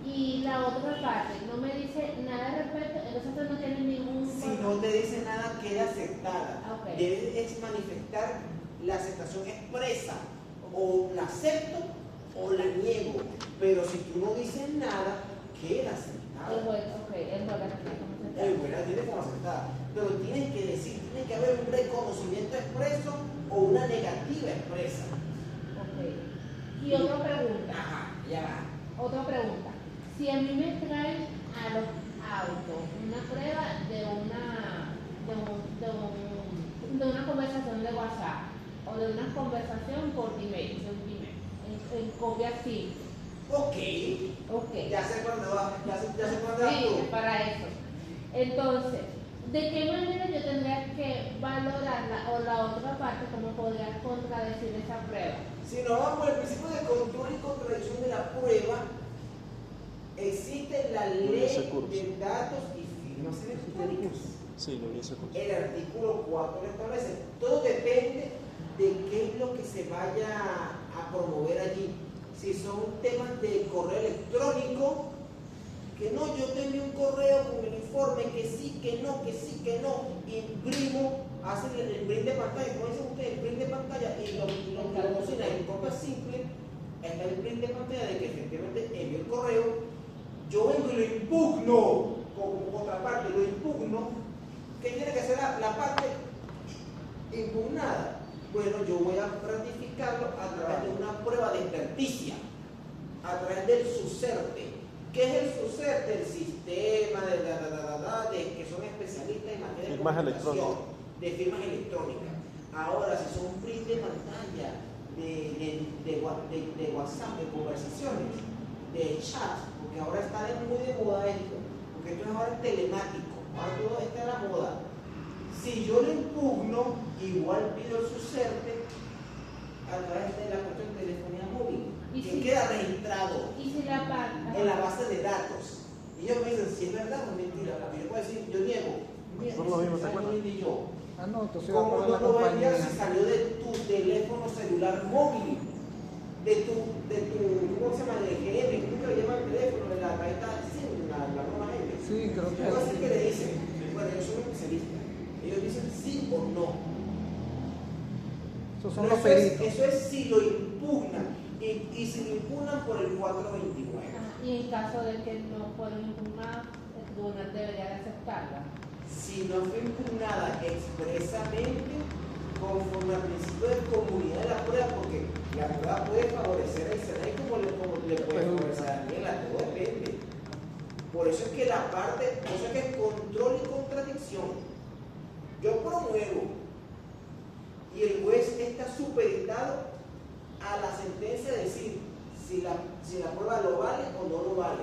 y la otra parte no me dice nada al respecto, entonces no tiene ningún Si valor. no te dice nada, queda aceptada. Ok. Debes manifestar la aceptación expresa. O la acepto o la niego. Pero si tú no dices nada, queda aceptada. El juez, ok, el juez la tiene como aceptada. El juez la tiene como aceptada. Pero tienes que decir, tiene que haber un reconocimiento expreso o una negativa expresa. Ok. Y otra pregunta. Ajá, ya va. Otra pregunta. Si a mí me traen a los autos una prueba de una conversación de WhatsApp o de una conversación por email, en copia simple. Ok. Ya sé cuándo va. Sí, es para eso. Entonces, ¿de qué manera yo tendría que valorarla o la otra parte cómo podría contradecir esa prueba? Si nos vamos por el principio de control y contradicción de la prueba, existe la ley de datos y firmas electrónicas. Sí, lo vi ese curso. El artículo 4 lo establece. Todo depende de qué es lo que se vaya a promover allí. Si son temas de correo electrónico, que no, yo te envío un correo con el informe, que sí, que no, imprimo, hacen el print de pantalla, como dicen ustedes, el print de pantalla, y lo cocina en copia simple, está el print de pantalla de que efectivamente envió el correo, yo vengo y lo impugno, como contraparte, lo impugno. ¿Qué tiene que hacer la parte impugnada? Bueno, yo voy a ratificarlo a través de una prueba de experticia, a través del SUSERTE. ¿Qué es el SUSERTE? El sistema de que son especialistas en materia de Firmas comunicación, electrónicas. de firmas electrónicas. Ahora, si son print de pantalla, de WhatsApp, de conversaciones, de chat, porque ahora está muy de moda esto, porque esto es ahora telemático, ahora todo está en la moda. Si yo lo impugno, igual pido el SUSERTE a través de la cuestión de telefonía móvil, que queda registrado en la base de datos. Y ellos me dicen si es verdad o mentira, porque yo puedo decir, yo niego. Mira, Son los mismos, ¿te acuerdas? Entonces va ¿Cómo para no la lo va a enviar compañía. si salió de tu teléfono celular móvil? De tu ¿cómo se llama? De GM, ¿cómo le llama el teléfono? De la tarjeta SIM, la broma M. Sí, creo que Algo así sí. que le dicen, bueno, yo soy un especialista. Ellos dicen sí o no. Esos son Pero los peritos. eso es si lo impugnan. Y si lo impugnan por el 429. Y en caso de que no fuera impugnada, el tribunal debería de aceptarla. Si no fue impugnada expresamente conforme al principio de comunidad de la prueba, porque la prueba puede favorecer al Senado como le puede favorecer a Daniela, todo depende. Por eso es que la parte, por eso es que es control y contradicción. Yo promuevo y el juez está supeditado a la sentencia de decir si la prueba lo vale o no lo vale.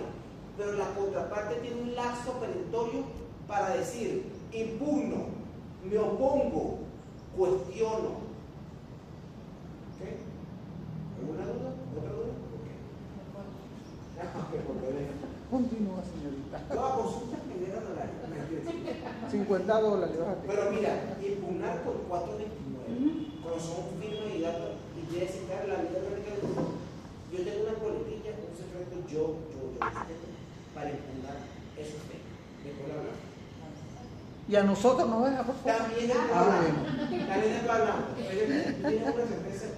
Pero la contraparte tiene un lapso perentorio para decir impugno, me opongo, cuestiono. ¿Ok? ¿Alguna duda? ¿Otra duda? Ok. Continúa, señorita. Toda consulta genera dólares. $50, bájate. Pero mira, impugnar por 429, cuando son firmas y datos, y quiere citar la vida orgánica del grupo, yo tengo una coletilla, un secreto, yo para impugnar esos temas. Después lo hablamos. Y a nosotros nos deja, por favor. También después hablamos. También después hablamos. Tienes una sentencia,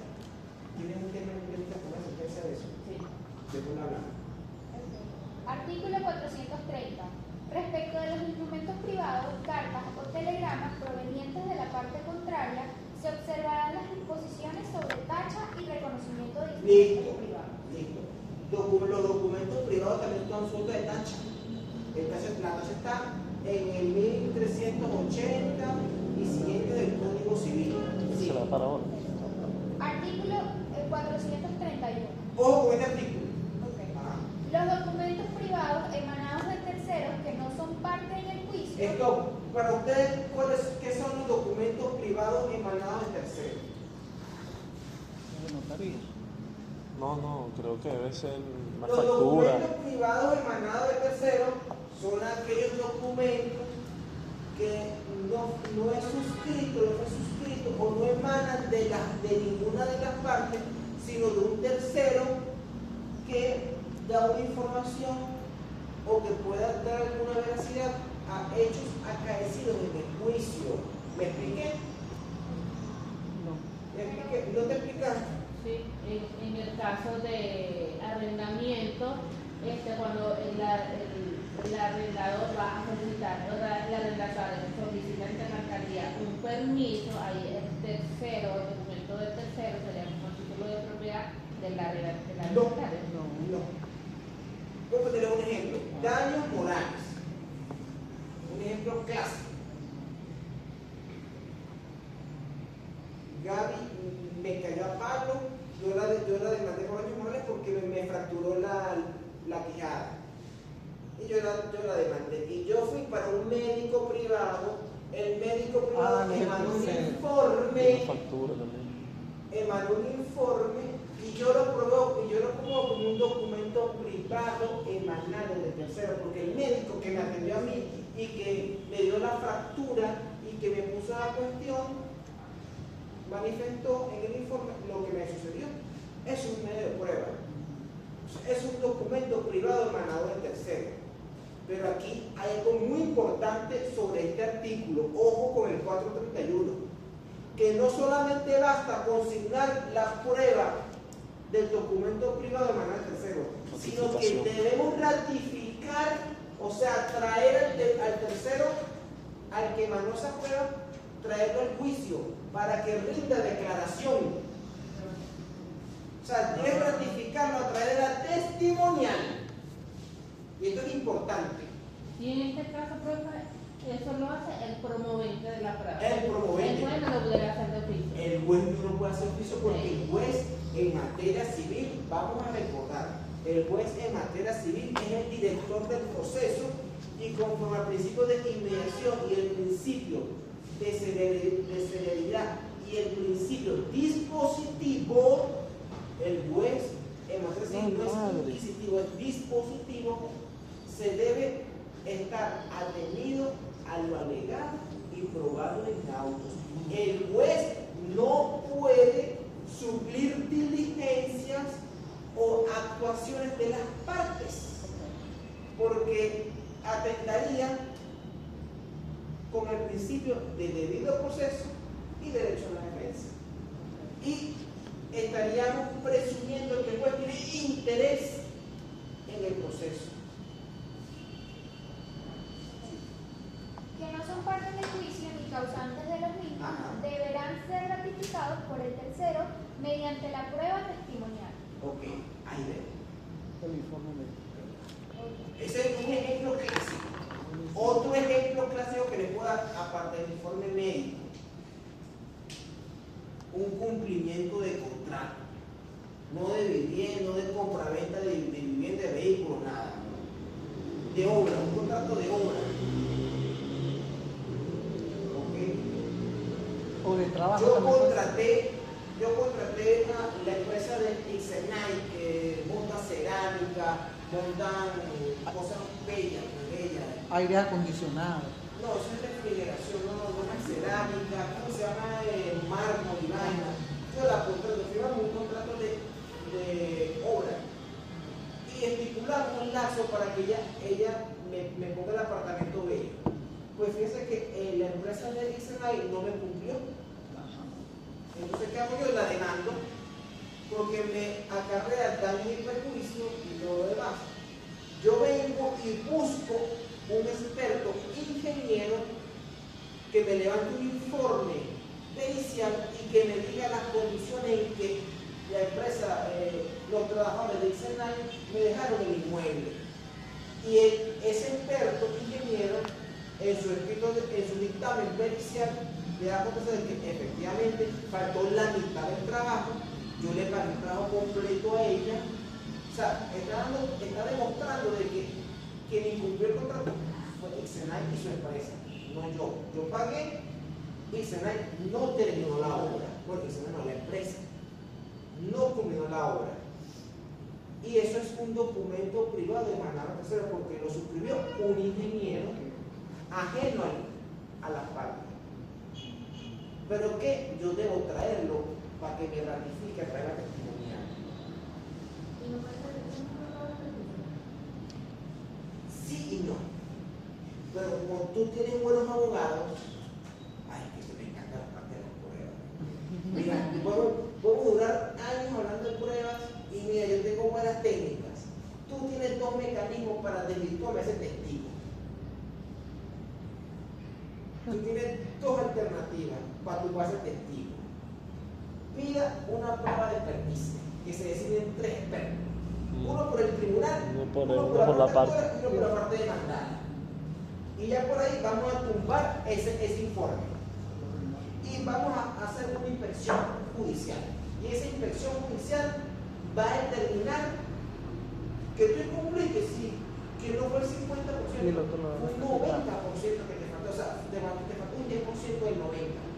tienes un tema en cuenta con una sentencia de eso. Sí. Después lo 430. Respecto de los instrumentos privados, cartas o telegramas provenientes de la parte contraria, se observarán las disposiciones sobre tacha y reconocimiento de instrumentos privados. Listo. Los documentos privados también están sujetos de tacha. La tacha está en el 1380 y siguiente del Código Civil. Sí. Se va para ahora. Artículo 431. Ojo con este artículo. Ok. Ajá. Los documentos privados emanados de terceros que no son parte en el juicio. Esto, para ustedes, ¿qué son los documentos privados emanados de terceros? De notaría. No, creo que debe ser una Los factura. documentos privados emanados de terceros son aquellos documentos que no es suscrito o no emanan de ninguna de las partes, sino de un tercero que da una información o que pueda dar alguna veracidad a hechos acaecidos en el juicio. ¿Me expliqué? No. ¿Me expliqué? ¿No te explicaste? Sí, en el caso de arrendamiento, cuando el arrendador va a solicitar, o el arrendatario solicita ante la alcaldía un permiso, ahí el tercero, el documento del tercero sería como título de propiedad del arrendatario. No. Voy a ponerle un ejemplo. Daños morales. Un ejemplo clásico. Gaby me cayó a palo, yo la demandé por daños morales porque me fracturó la quijada. Y yo la demandé. Y yo fui para un médico privado. El médico privado emanó un informe. Factura también. Emanó un informe y yo lo provoco como un documento privado emanado de tercero, porque el médico que me atendió a mí y que me dio la fractura y que me puso la cuestión manifestó en el informe lo que me sucedió. Es un medio de prueba, es un documento privado emanado de tercero. Pero aquí hay algo muy importante sobre este artículo. Ojo con el 431, que no solamente basta consignar la prueba del documento privado emanado de tercero, sino que debemos ratificar, o sea, traer al tercero, al que emanó esa prueba, traerlo al juicio para que rinda declaración. O sea, debe ratificarlo a través de la testimonial. Y esto es importante. Y en este caso, profe, eso lo hace el promovente de la prueba. El promovente. El juez no lo puede hacer de oficio. El juez no lo puede hacer oficio porque el juez en materia civil, vamos a recordar, el juez en materia civil es el director del proceso y conforme al principio de inmediación y el principio de celeridad y el principio dispositivo, el juez en materia civil no es inquisitivo, es dispositivo, se debe estar atenido a lo alegado y probado en autos. El juez no puede suplir diligencias o actuaciones de las partes, porque atentaría con el principio de debido proceso y derecho a la defensa. Y estaríamos presumiendo que el juez tiene interés en el proceso. Que no son parte del juicio ni causantes de los mismos, deberán ser ratificados por el tercero mediante la prueba testimonial. Ok, ahí ven. El informe médico. Ese es un ejemplo clásico. Otro ejemplo clásico que les puedo dar, aparte del informe médico, un cumplimiento de contrato. No de vivienda, no de compraventa de vivienda, de vehículos, nada. De obra, un contrato de obra. O de trabajo. Yo también. contraté a la empresa de Ixenay que monta cerámica, montan cosas bellas. Aire acondicionado. No, eso es refrigeración, no es cerámica, ¿cómo se llama? Mármol y vaina. Yo la contrato, firmamos un contrato de obra y estipulamos un lazo para que ella me ponga el apartamento bello. Pues fíjense que la empresa de Ixenay no me cumplió. Entonces, ¿qué hago yo? La demando porque me acarrea daño y perjuicio y todo lo demás. yo vengo y busco un experto ingeniero que me levante un informe pericial y que me diga las condiciones en que la empresa, los trabajadores de ICENAI me dejaron el inmueble. Y ese experto ingeniero, en su dictamen pericial, le da cuenta de que efectivamente faltó la mitad del trabajo, yo le pagué el trabajo completo a ella. O sea, está demostrando de que quien incumplió el contrato fue ICENAI y su empresa, no yo. Yo pagué, ICENAI no terminó la obra, porque ICENAI no, la empresa no culminó la obra. Y eso es un documento privado de manera tercera porque lo suscribió un ingeniero ajeno a las partes. Pero que yo debo traerlo para que me ratifique, traer la testimonial. Sí y no. Pero como tú tienes buenos abogados, ay, que se me encanta la parte de las pruebas. Mira, podemos durar años hablando de pruebas y mira, yo tengo buenas técnicas. Tú tienes dos mecanismos para desvirtuarme a ese testigo. Tú tienes dos alternativas para tu base testigo. Pida una prueba de experticia que se deciden tres expertos. Uno por el tribunal, uno por la parte y uno por la parte demandada. Y ya por ahí vamos a tumbar ese informe. Y vamos a hacer una inspección judicial. Y esa inspección judicial va a determinar que tú incumpliste, sí, que no fue el 50%, fue un 90% que te faltó, o sea, te faltó un 10% del 90%.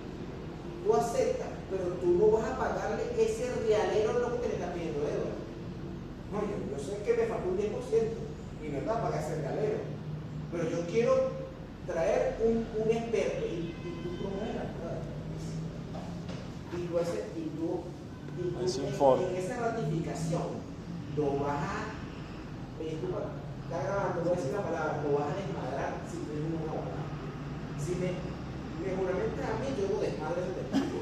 Tú aceptas, pero tú no vas a pagarle ese realero lo que te está pidiendo Edward. No, yo sé que me faltó un 10% y no te va a pagar ese realero, pero yo quiero traer un experto y tú promueves la prueba. Y en esa ratificación lo vas a, está grabando, voy a decir la palabra, lo vas a desmadrar si tú eres una abogada. Si me juramentas a mí, yo lo desmadro ese testigo.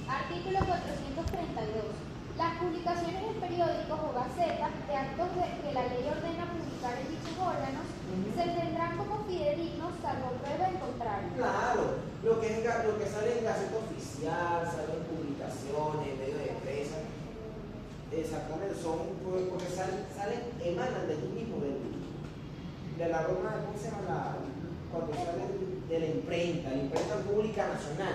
Artículo 432. Las publicaciones en periódicos o gacetas de actos que la ley ordena publicar en dichos órganos se tendrán como fidedignos salvo prueba en contrario. Claro, lo que sale en Gaceta Oficial, sale en publicaciones, en medios de prensa, exactamente, son porque emanan de ti mismo, de la Roma, ¿cómo se llama? Cuando sale de la imprenta pública nacional.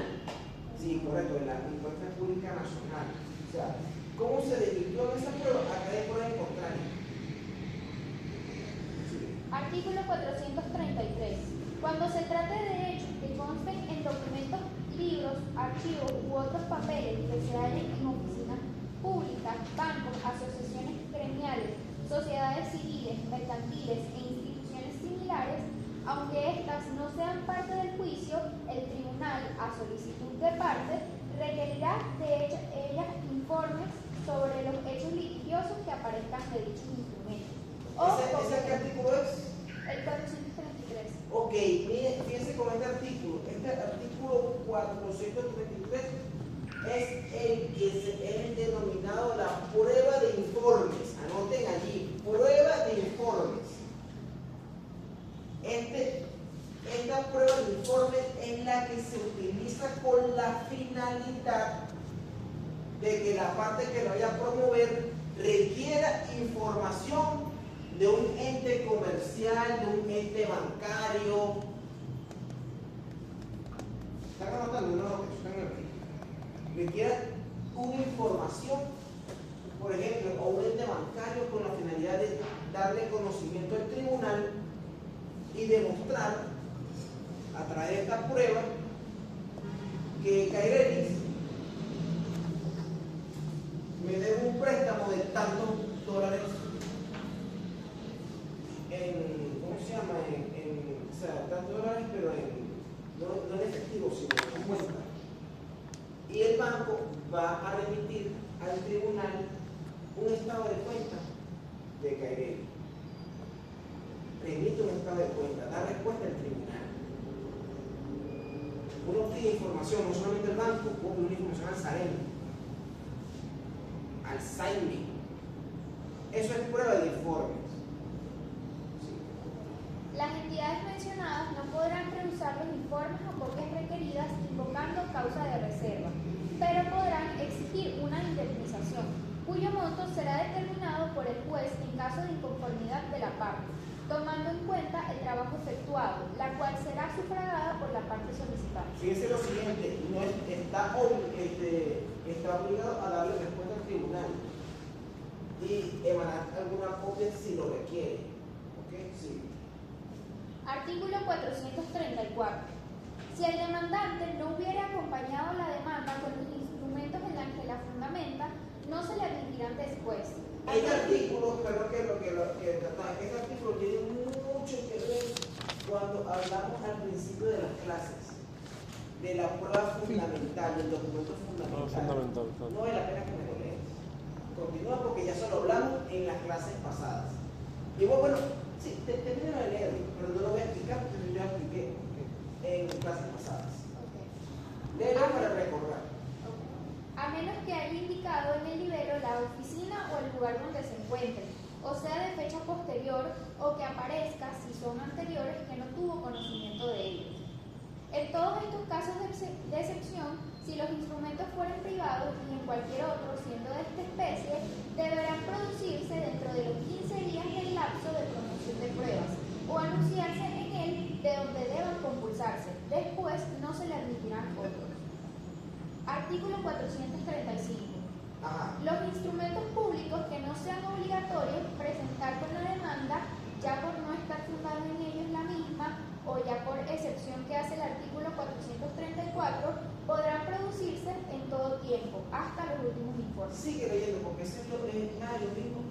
Sí, correcto, de la imprenta pública nacional. O sea, ¿cómo se desvirtuó en esa prueba? Acá hay prueba en contrario. Artículo 433. Cuando se trate de hechos que consten en documentos, libros, archivos u otros papeles que se hallen en oficinas públicas, bancos, asociaciones gremiales, sociedades civiles, mercantiles e instituciones similares, aunque éstas no sean parte del juicio, el tribunal, a solicitud de parte, requerirá de ellas informes sobre los hechos litigiosos que aparezcan de dichos instrumentos. ¿Ese qué artículo es? El 433. Ok, fíjense con este artículo. Este artículo 433 es el denominado la prueba de informes. Anoten allí, prueba de informes. Esta prueba de informes es la que se utiliza con la finalidad de que la parte que lo vaya a promover requiera información de un ente comercial, de un ente bancario. ¿Están anotando? No, están aquí. Requiera una información, por ejemplo, a un ente bancario con la finalidad de darle conocimiento al tribunal y demostrar a través de esta prueba que Cairelis me debe un préstamo de tantos dólares ¿cómo se llama? O sea, tantos dólares, pero no en efectivo, sino en cuenta. Y el banco va a remitir al tribunal un estado de cuenta de Cairelis. Remite un estado de cuenta, da respuesta al tribunal. Uno pide información, no solamente el banco, uno pide información al SAREN, al SAIME, Eso es prueba de informes. Sí. Las entidades mencionadas no podrán rehusar los informes o copias requeridas invocando causa de reserva, pero podrán exigir una indemnización, cuyo monto será determinado por el juez en caso de inconformidad de la parte, tomando en cuenta el trabajo efectuado, la cual será sufragada por la parte solicitante. Fíjense lo siguiente, no está obligado a darle respuesta al tribunal y emanar alguna copia si lo requiere. ¿Ok? Sí. Artículo 434. Si el demandante no hubiera acompañado la demanda con los instrumentos en los que la fundamenta, no se le admitirán después. Este artículo, perdón este artículo tiene mucho que ver cuando hablamos al principio de las clases, de la prueba fundamental, del documento fundamental. Claro. No vale la pena que me lo leas. Continúa porque ya solo hablamos en las clases pasadas. Y bueno, sí, termino de leer, pero no lo voy a explicar porque yo ya expliqué en clases pasadas. Léelo para recordar. A menos que haya indicado en el libelo la oficina o el lugar donde se encuentre, o sea de fecha posterior, o que aparezca, si son anteriores, que no tuvo conocimiento de ellos. En todos estos casos de excepción, si los instrumentos fueren privados y en cualquier otro, siendo de esta especie, deberán producirse dentro de los 15 días del lapso de promoción de pruebas, o anunciarse en él de donde deban compulsarse. Después no se le admitirán otros. Artículo 435. Ajá. Los instrumentos públicos que no sean obligatorios presentar con la demanda, ya por no estar fundado en ellos la misma, o ya por excepción que hace el artículo 434, podrán producirse en todo tiempo, hasta los últimos informes. Sigue leyendo porque eso es lo mismo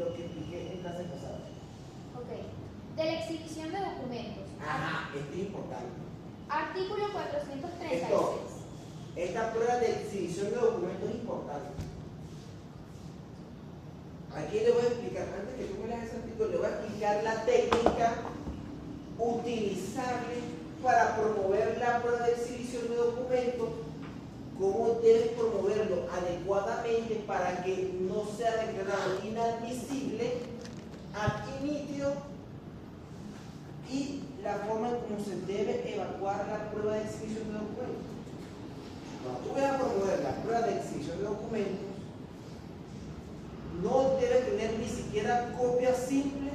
lo que expliqué en clases pasadas. Ok. De la exhibición de documentos. Ajá, esto es importante. Artículo 436. Esta prueba de exhibición de documentos es importante. Aquí le voy a explicar, antes que tú me leas ese artículo, le voy a explicar la técnica utilizable para promover la prueba de exhibición de documentos, cómo debes promoverlo adecuadamente para que no sea declarado inadmisible ad initio y la forma en cómo se debe evacuar la prueba de exhibición de documentos. Cuando tú vas a promover la prueba de exhibición de documentos, no debes tener ni siquiera copia simple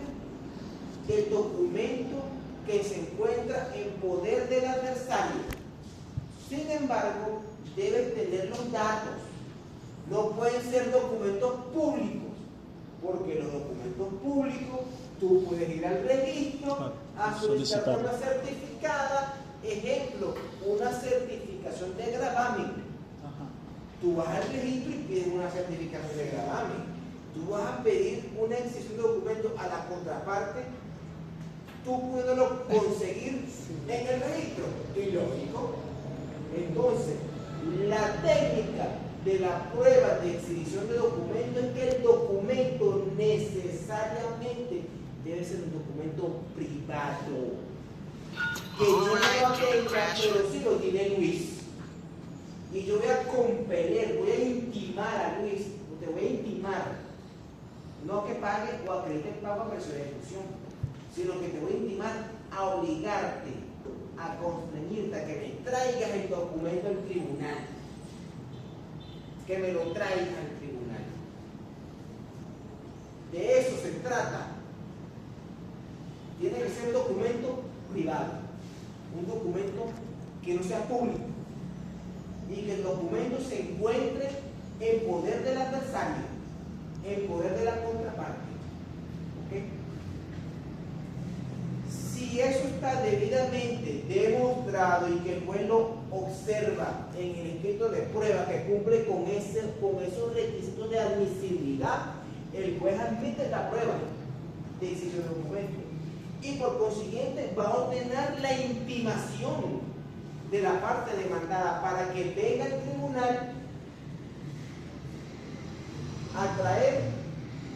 del documento que se encuentra en poder del adversario. Sin embargo, debes tener los datos. No pueden ser documentos públicos, porque los documentos públicos tú puedes ir al registro a solicitar una certificada. Ejemplo, una certificación de gravamen. Tú vas al registro y pides una certificación de gravamen. Tú vas a pedir una exhibición de documento a la contraparte, tú pudiéndolo conseguir en el registro. Ilógico. Entonces, la técnica de la prueba de exhibición de documento es que el documento necesariamente debe ser un documento privado. Que yo no lo tenga, pero sí lo tiene Luis. Y yo voy a compeler, voy a intimar a Luis, te voy a intimar, no que pague o acredite el pago a precio de ejecución, sino que te voy a intimar a obligarte, a constreñirte, a que me traigas el documento al tribunal, que me lo traigas al tribunal. De eso se trata. Tiene que ser un documento privado, un documento que no sea público y que el documento se encuentre en poder del adversario, en poder de la contraparte. ¿Okay? Si eso está debidamente demostrado y que el juez lo observa en el escrito de prueba que cumple con esos requisitos de admisibilidad, el juez admite la prueba de exhibición de documento y por consiguiente va a ordenar la intimación de la parte demandada para que venga al tribunal a traer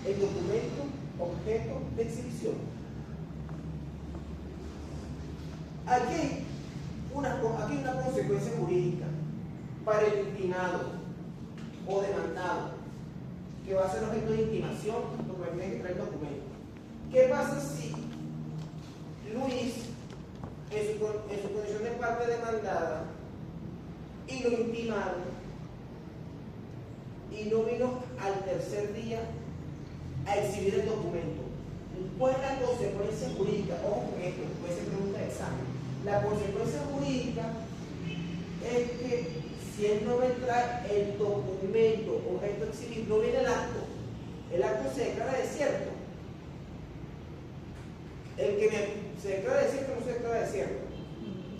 el documento objeto de exhibición. Aquí hay una consecuencia jurídica para el intimado o demandado. que va a ser objeto de intimación, porque me tiene que traer el documento. ¿Qué pasa si Luis, en su condición de parte demandada, y lo intimaron, y no vino al tercer día a exhibir el documento? ¿Cuál es la consecuencia jurídica? Ojo con esto, puede ser pregunta de examen. La consecuencia jurídica es que si él no me trae el documento objeto de exhibir, no viene el acto se declara desierto. El que se declara desierto no se declara desierto.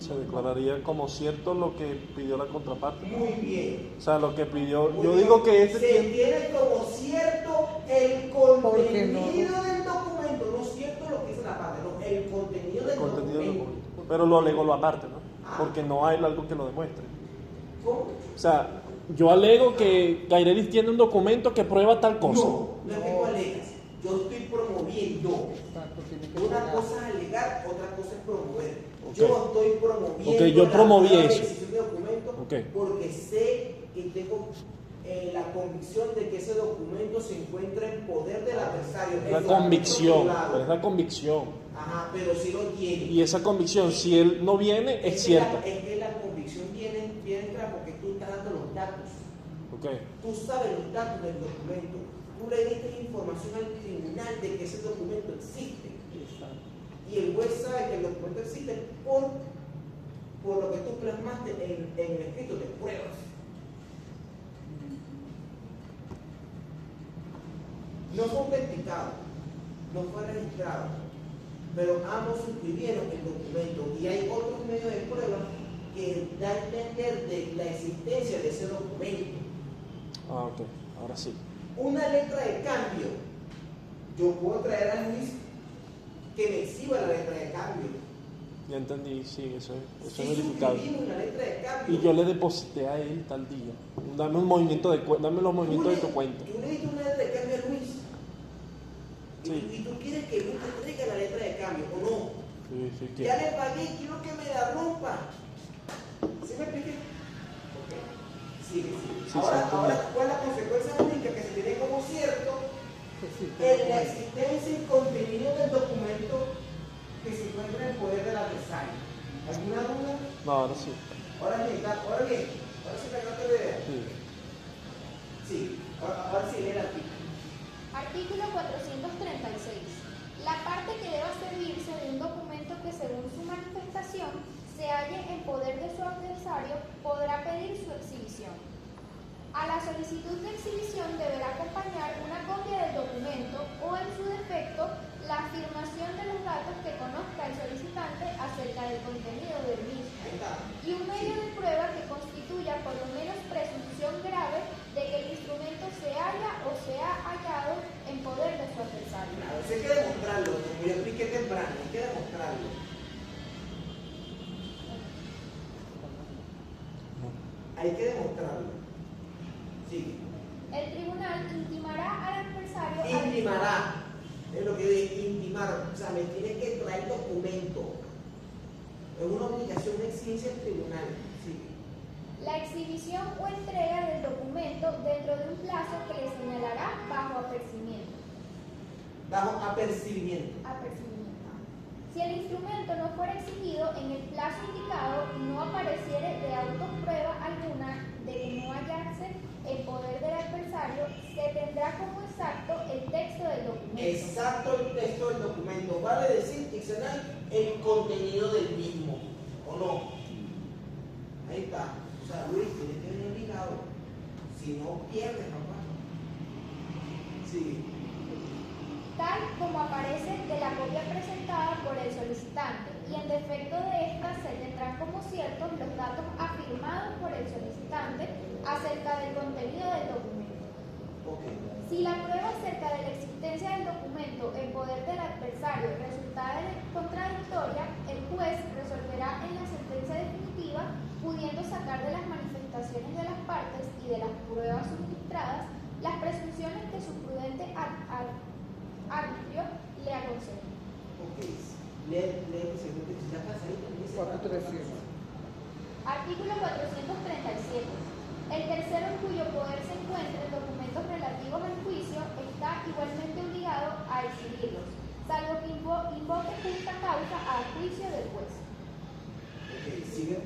Se declararía como cierto lo que pidió la contraparte. Muy bien. O sea, lo que pidió. Muy Yo bien. digo que se tiene como cierto el contenido del documento, no cierto lo que dice la parte, no, el contenido del documento. Pero lo alego lo aparte, ¿no? Porque no hay algo que lo demuestre. ¿Cómo? O sea, yo alego que Gairelis tiene un documento que prueba tal cosa. No es que tú alegas. Yo estoy promoviendo. Exacto, tiene que Una probar. cosa es alegar, otra cosa es promover. Ok. Yo estoy promoviendo. Ok, yo promoví la eso. exhibición de documento Ok. porque sé y tengo la convicción de que ese documento se encuentra en poder del adversario. La El convicción, documento pero es la convicción. Ajá, pero si lo tiene. Y esa convicción, si él no viene, es cierta. Es que la convicción viene atrás porque tú estás dando los datos. Ok. Tú sabes los datos del documento. Tú le diste información al tribunal de que ese documento existe. Y el juez sabe que el documento existe por lo que tú plasmaste en el escrito de pruebas. No fue autenticado, no fue registrado, pero ambos suscribieron el documento y hay otros medios de prueba que dan a entender de la existencia de ese documento. Ah, ok. Ahora sí. Una letra de cambio, yo puedo traer a Luis que me exhiba la letra de cambio. Ya entendí, sí, eso es Sí, verificable. suscribimos una letra de cambio. Y yo le deposité a él tal día. Dame un movimiento dame los movimientos de tu cuenta. Tú le diste una letra de cambio a Luis. Sí. Y tú quieres que Luis te traiga la letra de cambio, ¿o no? Sí, que. Ya le pagué, quiero que me la rompa. ¿Sí me expliqué? Ok. Sigue. Sí, Ahora, sí, ¿cuál es la consecuencia jurídica que se tiene como cierto? Que existe En el la documento. existencia y contenido del documento que se encuentra en el poder del adversario. ¿Alguna duda? No, ahora sí. Ahora bien, ahora sí me acabaste de idea. Sí. Sí, ahora sí lee el artículo. Artículo 436. La parte que deba servirse de un documento que según su manifestación se halle en poder de su adversario podrá pedir su exhibición. A la solicitud de exhibición deberá acompañar una copia del documento o, en su defecto, la afirmación de los datos que conozca el solicitante acerca del contenido del mismo Ahí está. y un medio de prueba que constituya por lo menos presunción grave de que el instrumento se haya o se ha hallado en poder de su adversario. Claro, eso hay que demostrarlo, como yo expliqué temprano, hay que demostrarlo. Hay que demostrarlo. Sí. El tribunal intimará al adversario a Intimará. Es lo que dice intimar. O sea, me tienes que traer documento. Es una obligación de exigencia del tribunal. Sí. la exhibición o entrega del documento dentro de un plazo que le señalará bajo apercibimiento. Bajo apercibimiento. Si el instrumento no fuera exigido en el plazo indicado y no apareciere de autoprueba alguna de que no hallarse en poder del adversario, se tendrá como exacto el texto del documento. Exacto el texto del documento. Vale decir, diccionario, el contenido del mismo. ¿O no? Ahí está. O sea, Luis, tienes que venir obligado. Si no, pierdes, papá. Sí. Tal como aparece de la copia presentada por el solicitante, y en defecto de esta se tendrán como ciertos los datos afirmados por el solicitante acerca del contenido del documento. Ok. Si la prueba acerca de la existencia del documento en poder del adversario resultara contradictoria, el juez resolverá en la sentencia definitiva, pudiendo sacar de las manifestaciones de las partes y de las pruebas suministradas las presunciones que su prudente arbitrio le aconseja. Ok. Lee el segundo. Si ya estás ahí, también se 437. Artículo 437. El tercero en cuyo poder se encuentren documentos relativos al juicio causa a juicio del juez. Ok, sigue.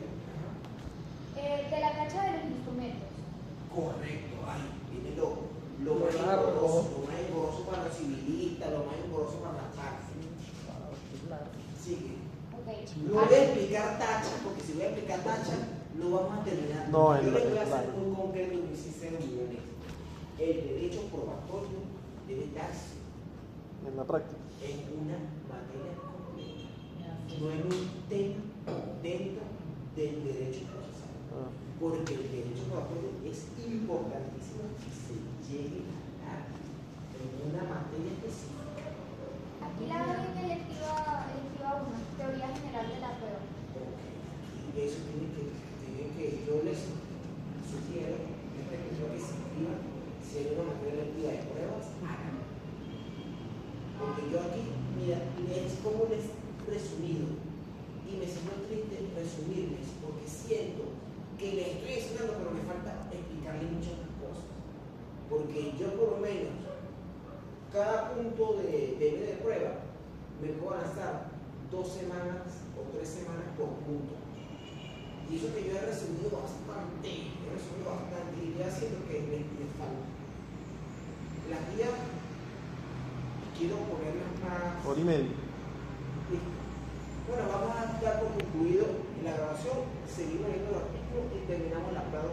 De la tacha de los instrumentos. Correcto, ay, viene lo más Claro. engorroso para los civilistas, lo más engorroso para las partes. Sigue. Ok. No voy a explicar tacha, porque si voy a explicar tacha, no vamos a terminar. No, Yo en les voy la- a hacer claro. muy concreto y muy sincero, muy honesto. El derecho probatorio debe darse En la práctica. en una materia completa, no en un tema dentro del derecho procesal. Ah. Porque el derecho probatorio es importantísimo que se llegue a dar en una materia específica. Aquí la doy en electiva 1, teoría general de la prueba. Ok, y eso tiene que yo les sugiero, les recomiendo que se inscriban, si hay una materia electiva de pruebas, háganlo. Porque yo aquí, mira, es como les resumido, y me siento triste resumirles, porque siento que les estoy enseñando, pero me falta explicarles muchas más cosas. Porque yo por lo menos, cada punto de prueba, me puedo lanzar 2 semanas o 3 semanas por punto. Y eso que yo he resumido bastante, y estoy haciendo que les falta. Las guías, quiero ponerlas más. Hora y media. Listo. Bueno, vamos a dar por concluido la grabación, seguimos leyendo los artículos y terminamos la prueba.